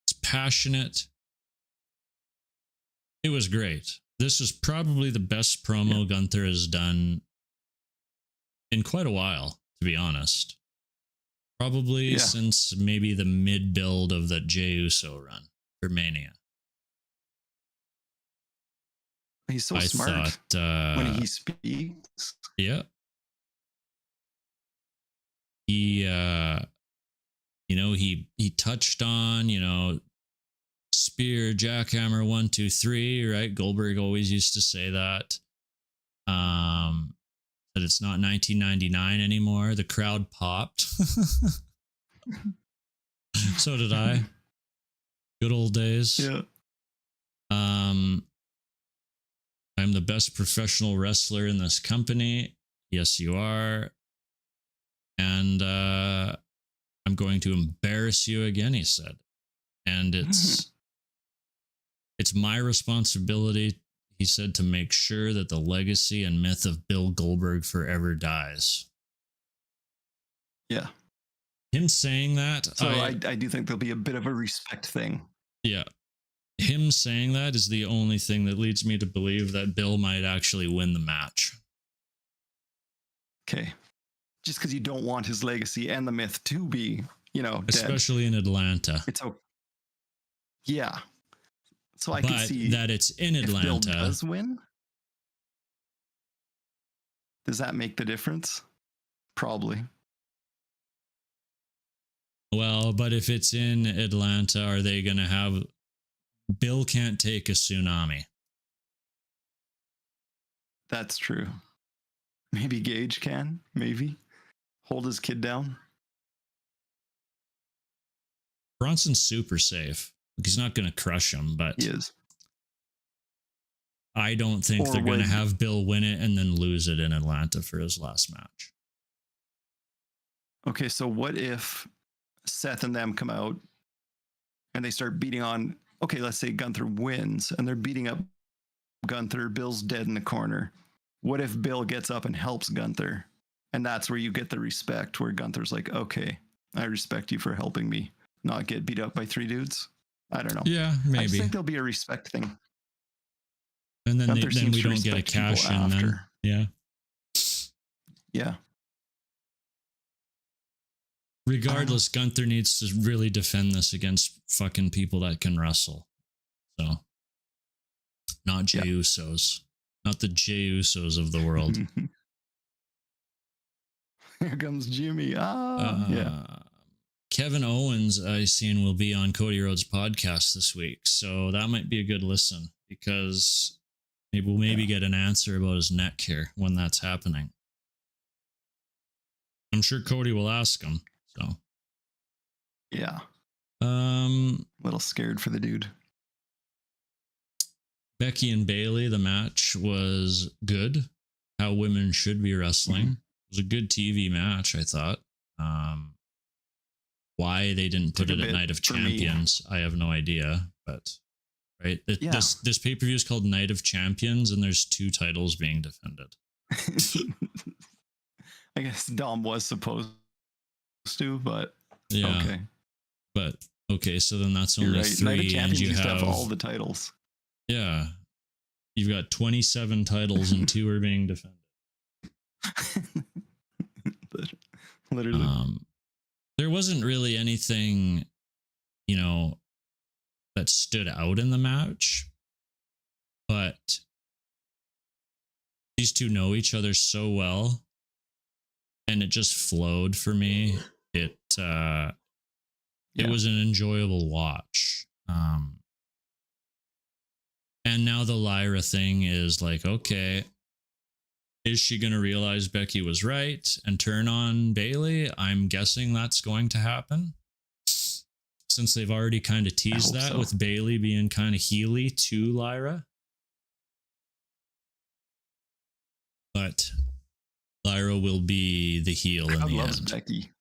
It's passionate. It was great. This is probably the best promo Gunther has done in quite a while, to be honest. Probably since maybe the mid-build of the Jey Uso run for Mania. He's so smart when he speaks. Yeah. He he touched on, spear, jackhammer, 1, 2, 3, right? Goldberg always used to say that. That it's not 1999 anymore. The crowd popped. So did I. Good old days. Yeah. I'm the best professional wrestler in this company. Yes, you are. And I'm going to embarrass you again, he said. And it's my responsibility, he said, to make sure that the legacy and myth of Bill Goldberg forever dies. Yeah. Him saying that. So I do think there'll be a bit of a respect thing. Yeah. Him saying that is the only thing that leads me to believe that Bill might actually win the match. Okay. Just because you don't want his legacy and the myth to be, dead. Especially in Atlanta. It's okay. Yeah. So I but can see that it's in Atlanta. If Bill does win, does that make the difference? Probably. Well, but if it's in Atlanta, are they going to have... Bill can't take a tsunami. That's true. Maybe Gage can. Maybe. Hold his kid down. Bronson's super safe. He's not going to crush him, but... He is. I don't think they're going to have Bill win it and then lose it in Atlanta for his last match. Okay, so what if Seth and them come out and they start beating on... Okay, let's say Gunther wins and they're beating up Gunther. Bill's dead in the corner. What if Bill gets up and helps Gunther? And that's where you get the respect, where Gunther's like, okay, I respect you for helping me not get beat up by 3 dudes. I don't know. Yeah, I just maybe. think there'll be a respect thing. And then Gunther then seems we to don't get a respect people cash in then. after. Yeah. Yeah. Regardless, Gunther needs to really defend this against fucking people that can wrestle. So, not Jey Usos. Not the Jey Usos of the world. Here comes Jimmy. Yeah. Kevin Owens, I seen, will be on Cody Rhodes' podcast this week. So that might be a good listen because we'll get an answer about his neck here when that's happening. I'm sure Cody will ask him. So, Yeah. A little scared for the dude. Becky and Bailey, the match was good. How women should be wrestling. Mm-hmm. It was a good TV match, I thought. Why they didn't put it at Night of Champions, I have no idea. But right, this pay-per-view is called Night of Champions, and there's 2 titles being defended. I guess Dom was supposed to, but yeah. Okay. But okay, so then that's only right. 3, Night of Champions and you used to have all the titles. Yeah, you've got 27 titles, and 2 are being defended. Literally. There wasn't really anything, that stood out in the match, but these 2 know each other so well, and it just flowed for me. It was an enjoyable watch. And now the Lyra thing is like, okay, is she going to realize Becky was right and turn on Bailey? I'm guessing that's going to happen. Since they've already kind of teased that with Bailey being kind of heely to Lyra. But Lyra will be the heel in the loves end. Becky.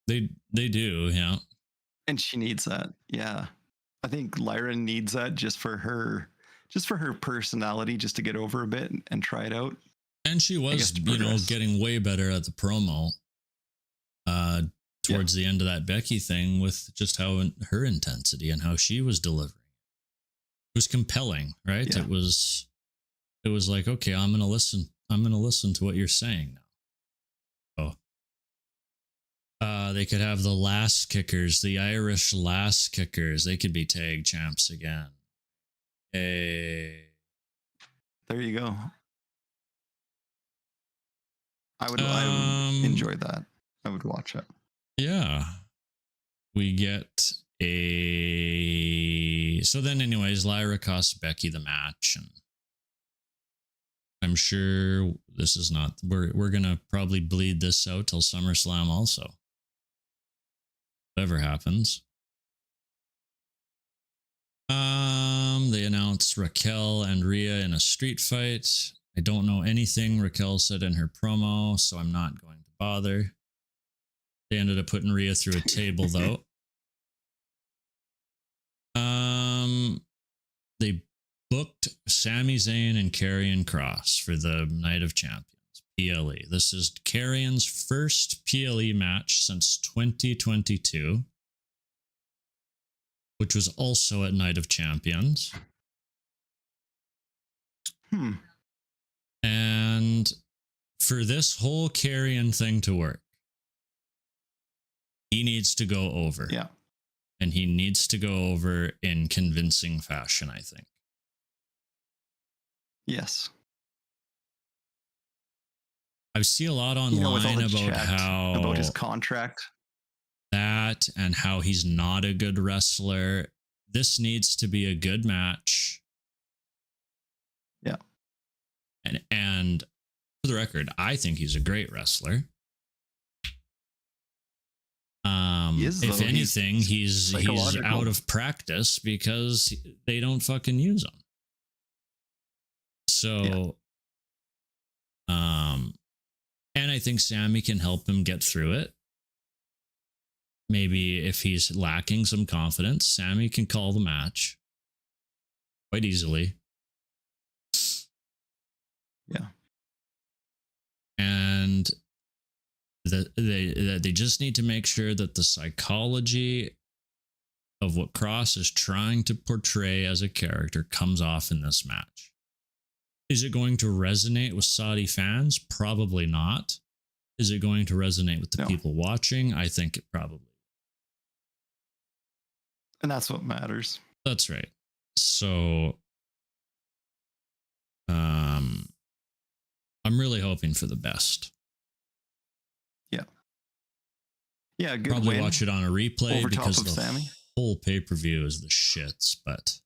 They do, yeah. And she needs that. Yeah. I think Lyra needs that just for her personality, just to get over a bit and try it out. And she was, getting way better at the promo towards the end of that Becky thing with just how her intensity and how she was delivering. It was compelling, right? Yeah. It was like, okay, I'm going to listen. I'm going to listen to what you're saying now. Oh. They could have the Last Kickers, the Irish Last Kickers. They could be tag champs again. Hey. There you go. I would enjoy that. I would watch it. Yeah. We get so then anyways, Lyra costs Becky the match, and I'm sure this is not, we're gonna probably bleed this out till SummerSlam also. Whatever happens. They announced Raquel and Rhea in a street fight. I don't know anything Raquel said in her promo, so I'm not going to bother. They ended up putting Rhea through a table, though. They booked Sami Zayn and Karrion Kross for the Night of Champions, PLE. This is Karrion's first PLE match since 2022, which was also at Night of Champions. And for this whole Karrion thing to work, he needs to go over. Yeah. And he needs to go over in convincing fashion, I think. Yes. I see a lot online about his contract. That and how he's not a good wrestler. This needs to be a good match. Yeah. And for the record, I think he's a great wrestler. If anything, he's out of practice because they don't fucking use him. So, and I think Sami can help him get through it. Maybe if he's lacking some confidence, Sami can call the match quite easily. Yeah. And they just need to make sure that the psychology of what Cross is trying to portray as a character comes off in this match. Is it going to resonate with Saudi fans? Probably not. Is it going to resonate with the people watching? I think it probably. And that's what matters. That's right. So, I'm really hoping for the best. Yeah, good Probably win. watch it on a replay Over because top of the Sammy. whole pay-per-view is the shits, but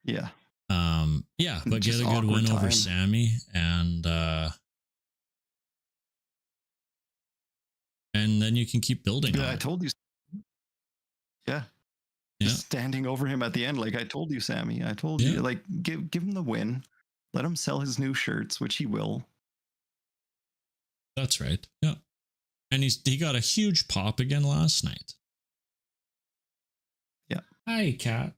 Yeah. But get Just a good win awkward over time. Sammy and then you can keep building on I it. told you. Yeah. Just standing over him at the end, like I told you, Sammy. I told you, like give him the win. Let him sell his new shirts, which he will. That's right. Yeah. And he got a huge pop again last night. Yeah. Hi, cat.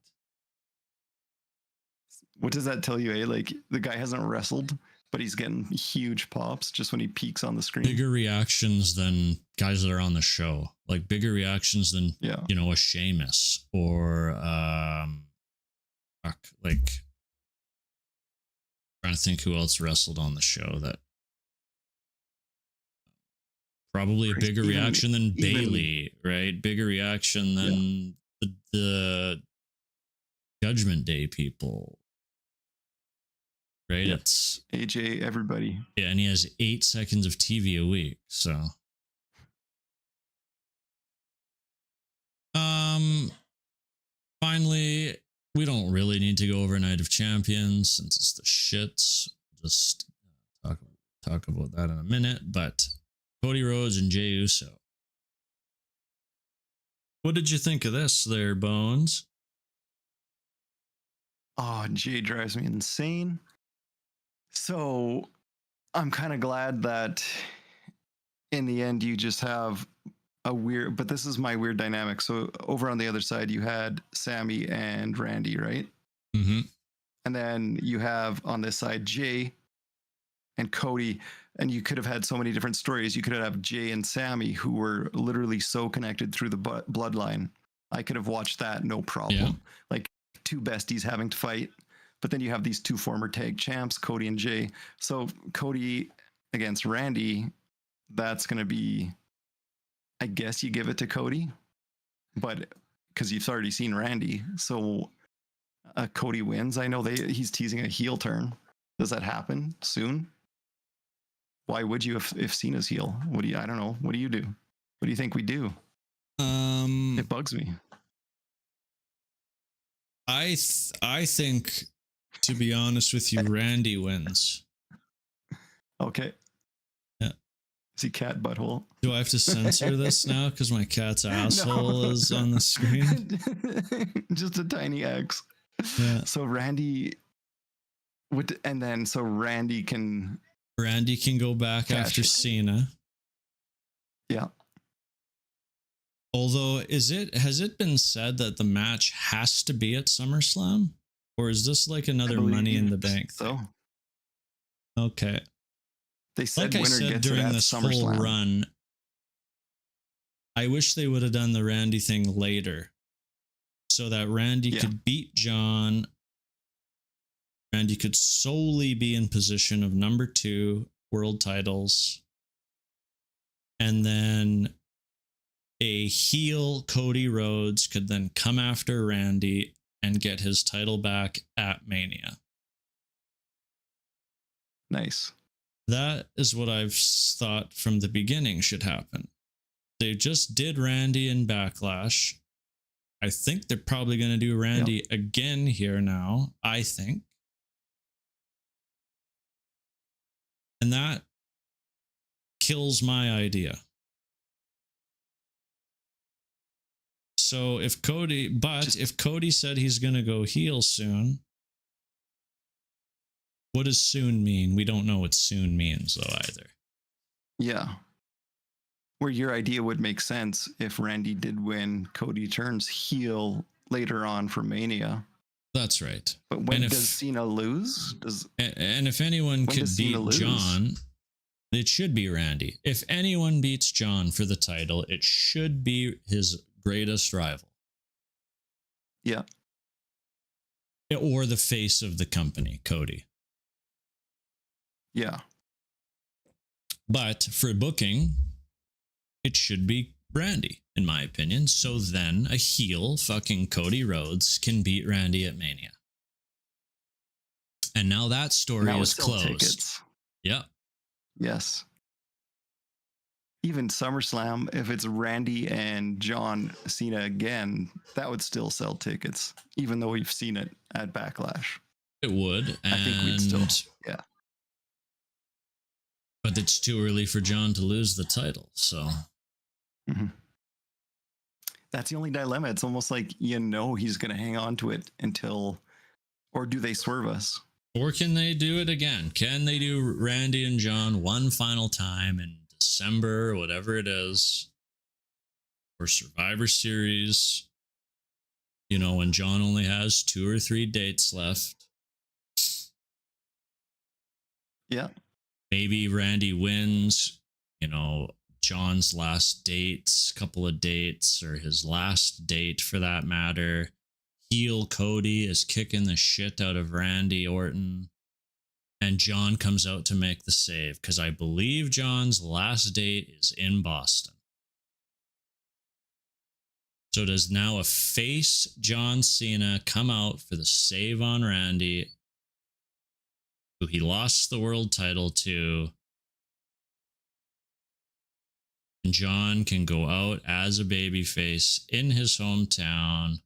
What does that tell you, eh? Like the guy hasn't wrestled, but he's getting huge pops just when he peeks on the screen. Bigger reactions than guys that are on the show. Like bigger reactions than a Sheamus or like trying to think who else wrestled on the show that probably a bigger reaction than Bailey, right? Bigger reaction than the Judgment Day people. Right? Yep. It's AJ, everybody. Yeah, and he has 8 seconds of TV a week. So finally, we don't really need to go over Night of Champions since it's the shits. Just talk about that in a minute. But Cody Rhodes and Jey Uso. What did you think of this there, Bones? Oh, Jey drives me insane. So I'm kind of glad that in the end you just have a weird, but this is my weird dynamic. So over on the other side, you had Sammy and Randy, right? Mm-hmm. And then you have on this side Jey and Cody, and you could have had so many different stories. You could have Jey and Sammy, who were literally so connected through the bloodline. I could have watched that, no problem. Yeah. Like two besties having to fight. But then you have these two former tag champs, Cody and Jey. So Cody against Randy, that's going to be, I guess you give it to Cody, but because you've already seen Randy. So Cody wins. I know he's teasing a heel turn. Does that happen soon? Why would you if Cena's heel? I don't know. What do you do? What do you think we do? It bugs me. I think, to be honest with you, Randy wins. Okay. Yeah. Is he cat butthole? Do I have to censor this now because my cat's asshole is on the screen? Just a tiny X. Yeah. So Randy Randy can go back after Cena. Yeah. Although, has it been said that the match has to be at SummerSlam? Or is this like another Money in the Bank thing? So. Okay. They said like I winner said gets during it at this whole SummerSlam. run, I wish they would have done the Randy thing later. So that Randy could beat John. Randy could solely be in position of number 2 world titles. And then a heel Cody Rhodes could then come after Randy and get his title back at Mania. Nice. That is what I've thought from the beginning should happen. They just did Randy in Backlash. I think they're probably going to do Randy again here now, I think. And that kills my idea. So if Cody said he's going to go heel soon, what does soon mean? We don't know what soon means though either. Yeah. Where your idea would make sense if Randy did win, Cody turns heel later on for Mania. That's right. But when does Cena lose? And if anyone could beat John, it should be Randy. If anyone beats John for the title, it should be his greatest rival. Yeah. Or the face of the company, Cody. Yeah. But for booking, it should be Randy, in my opinion. So then a heel fucking Cody Rhodes can beat Randy at Mania. And now that story Now is it's sell closed. tickets. Yeah. Yes. Even SummerSlam, if it's Randy and John Cena again, that would still sell tickets, even though we've seen it at Backlash. It would. And, I think we'd still, yeah. But it's too early for John to lose the title. So That's the only dilemma. It's almost like, he's going to hang on to it until, or do they swerve us? Or can they do it again? Can they do Randy and John one final time in December, whatever it is, or Survivor Series? When John only has 2 or 3 dates left. Yeah. Maybe Randy wins, John's last dates, couple of dates, or his last date for that matter. Heel Cody is kicking the shit out of Randy Orton. And John comes out to make the save, because I believe John's last date is in Boston. So does now a face John Cena come out for the save on Randy, who he lost the world title to, and John can go out as a babyface in his hometown,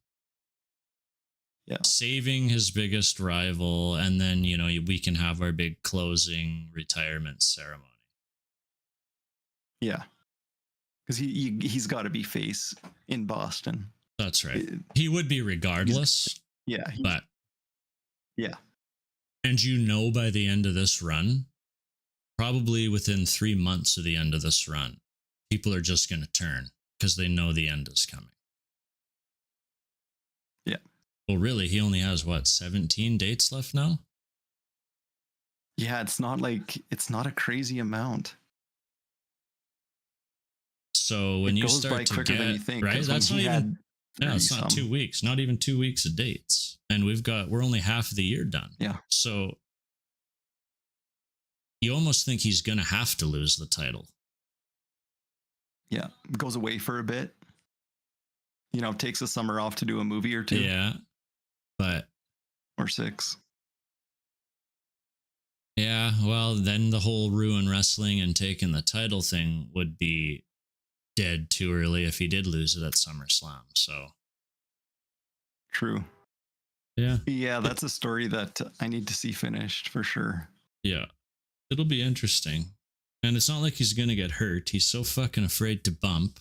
saving his biggest rival, and then, we can have our big closing retirement ceremony. Yeah. Because he's got to be face in Boston. That's right. He would be regardless. Yeah. But. Yeah. And by the end of this run, probably within 3 months of the end of this run, people are just going to turn because they know the end is coming. Yeah. Well, really, he only has 17 dates left now? Yeah, it's not a crazy amount. So when you start to get, than you think, right? That's not even, it's not 2 weeks, not even 2 weeks of dates. And we're only half of the year done. Yeah. So you almost think he's going to have to lose the title. Yeah. Goes away for a bit. Takes a summer off to do a movie or 2. Yeah. Or 6. Yeah. Well, then the whole ruin wrestling and taking the title thing would be dead too early if he did lose it at SummerSlam. So. True. Yeah. Yeah, that's a story that I need to see finished for sure. Yeah. It'll be interesting. And it's not like he's going to get hurt. He's so fucking afraid to bump.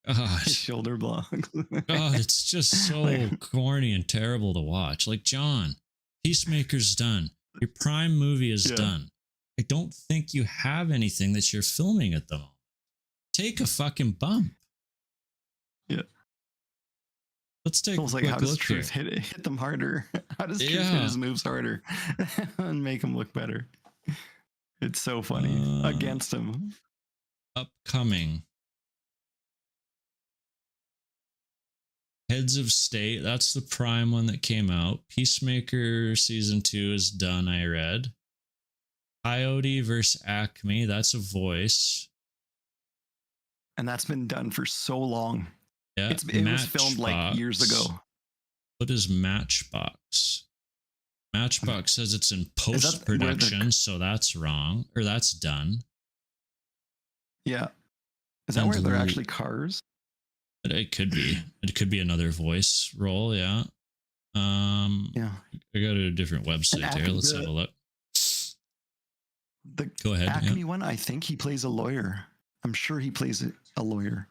God. Shoulder block. God, it's just so corny and terrible to watch. Like, John, Peacemaker's done. Your Prime movie is done. I don't think you have anything that you're filming at the moment. Take a fucking bump. Yeah. Let's take a quick look here. Hit them harder. How does Truth hit his moves harder and make him look better? It's so funny. Against him. Upcoming. Heads of State, that's the Prime one that came out. Peacemaker season 2 is done, I read. Coyote versus Acme, that's a voice. And that's been done for so long. Yeah, it was filmed like years ago. What is Matchbox? Matchbox says it's in post-production, so that's wrong. Or that's done. Yeah. Is that where they're actually cars? It could be. It could be another voice role, yeah. Yeah. I got a different website here. Let's have a look. Go ahead. Acme one, I think he plays a lawyer. I'm sure he plays a lawyer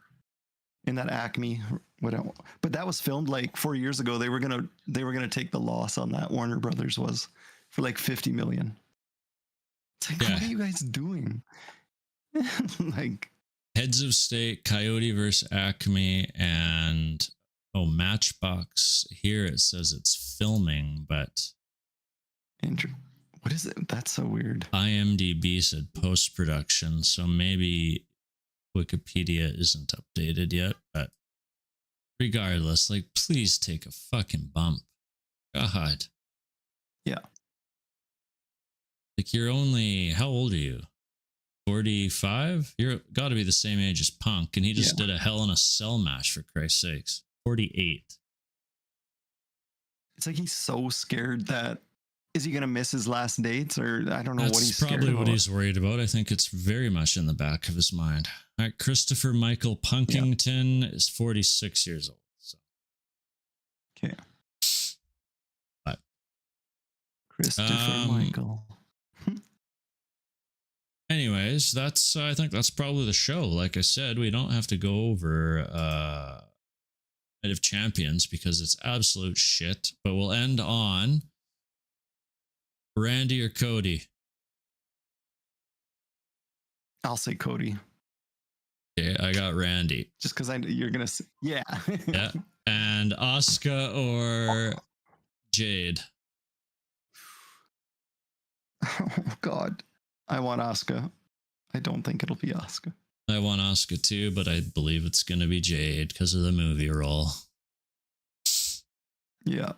in that Acme. But that was filmed like 4 years ago. They were gonna take the loss on that. Warner Brothers was for like $50 million. It's like, what are you guys doing? Like. Heads of State, Coyote versus Acme, and Matchbox. Here it says it's filming, but what is it? That's so weird. IMDb said post-production, so maybe Wikipedia isn't updated yet, but regardless, like, please take a fucking bump. God. Yeah. Like, you're only, how old are you? 45? You're got to be the same age as Punk, and he just did a Hell in a Cell match, for Christ's sakes. 48. It's like he's so scared that is he going to miss his last dates, or I don't know what he's That's probably scared what about. he's worried about. I think it's very much in the back of his mind. All right, Christopher Michael Punkington is 46 years old. So. Okay. But, Christopher Michael. Anyways, I think that's probably the show. Like I said, we don't have to go over Night of Champions because it's absolute shit. But we'll end on Randy or Cody. I'll say Cody. Okay, I got Randy. Just because you're gonna say, yeah. Yeah, and Asuka or Jade. Oh God, I want Asuka. I don't think it'll be Asuka. I want Asuka too, but I believe it's gonna be Jade because of the movie role. Yeah.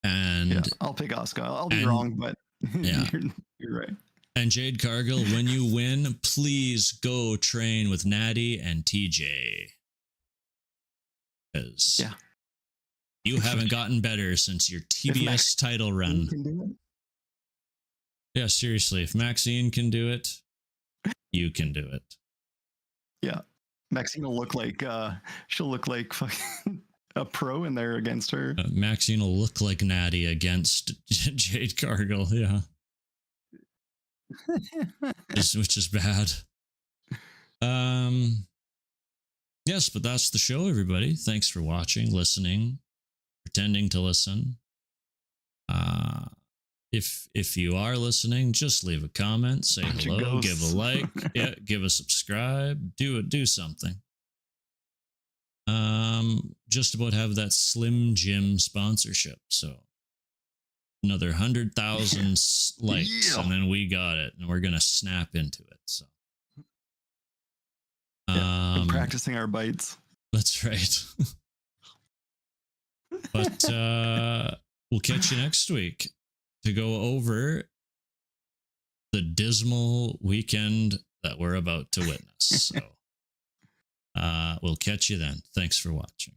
And I'll pick Asuka. I'll be wrong, but yeah, you're right. And Jade Cargill, when you win, please go train with Natty and TJ. Because you haven't gotten better since your TBS title run. Can do it. Yeah, seriously, if Maxine can do it, you can do it. Yeah. Maxine will look like she'll look like fucking a pro in there against her. Maxine will look like Natty against Jade Cargill, yeah. Which is bad. Yes, but that's the show, everybody. Thanks for watching, listening, pretending to listen. If you are listening, just leave a comment, say hello, give a like, give a subscribe, do something. Just about have that Slim Jim sponsorship, so another 100,000 likes, and then we got it, and we're gonna snap into it. So, I'm practicing our bites. That's right. But we'll catch you next week to go over the dismal weekend that we're about to witness. So, we'll catch you then. Thanks for watching.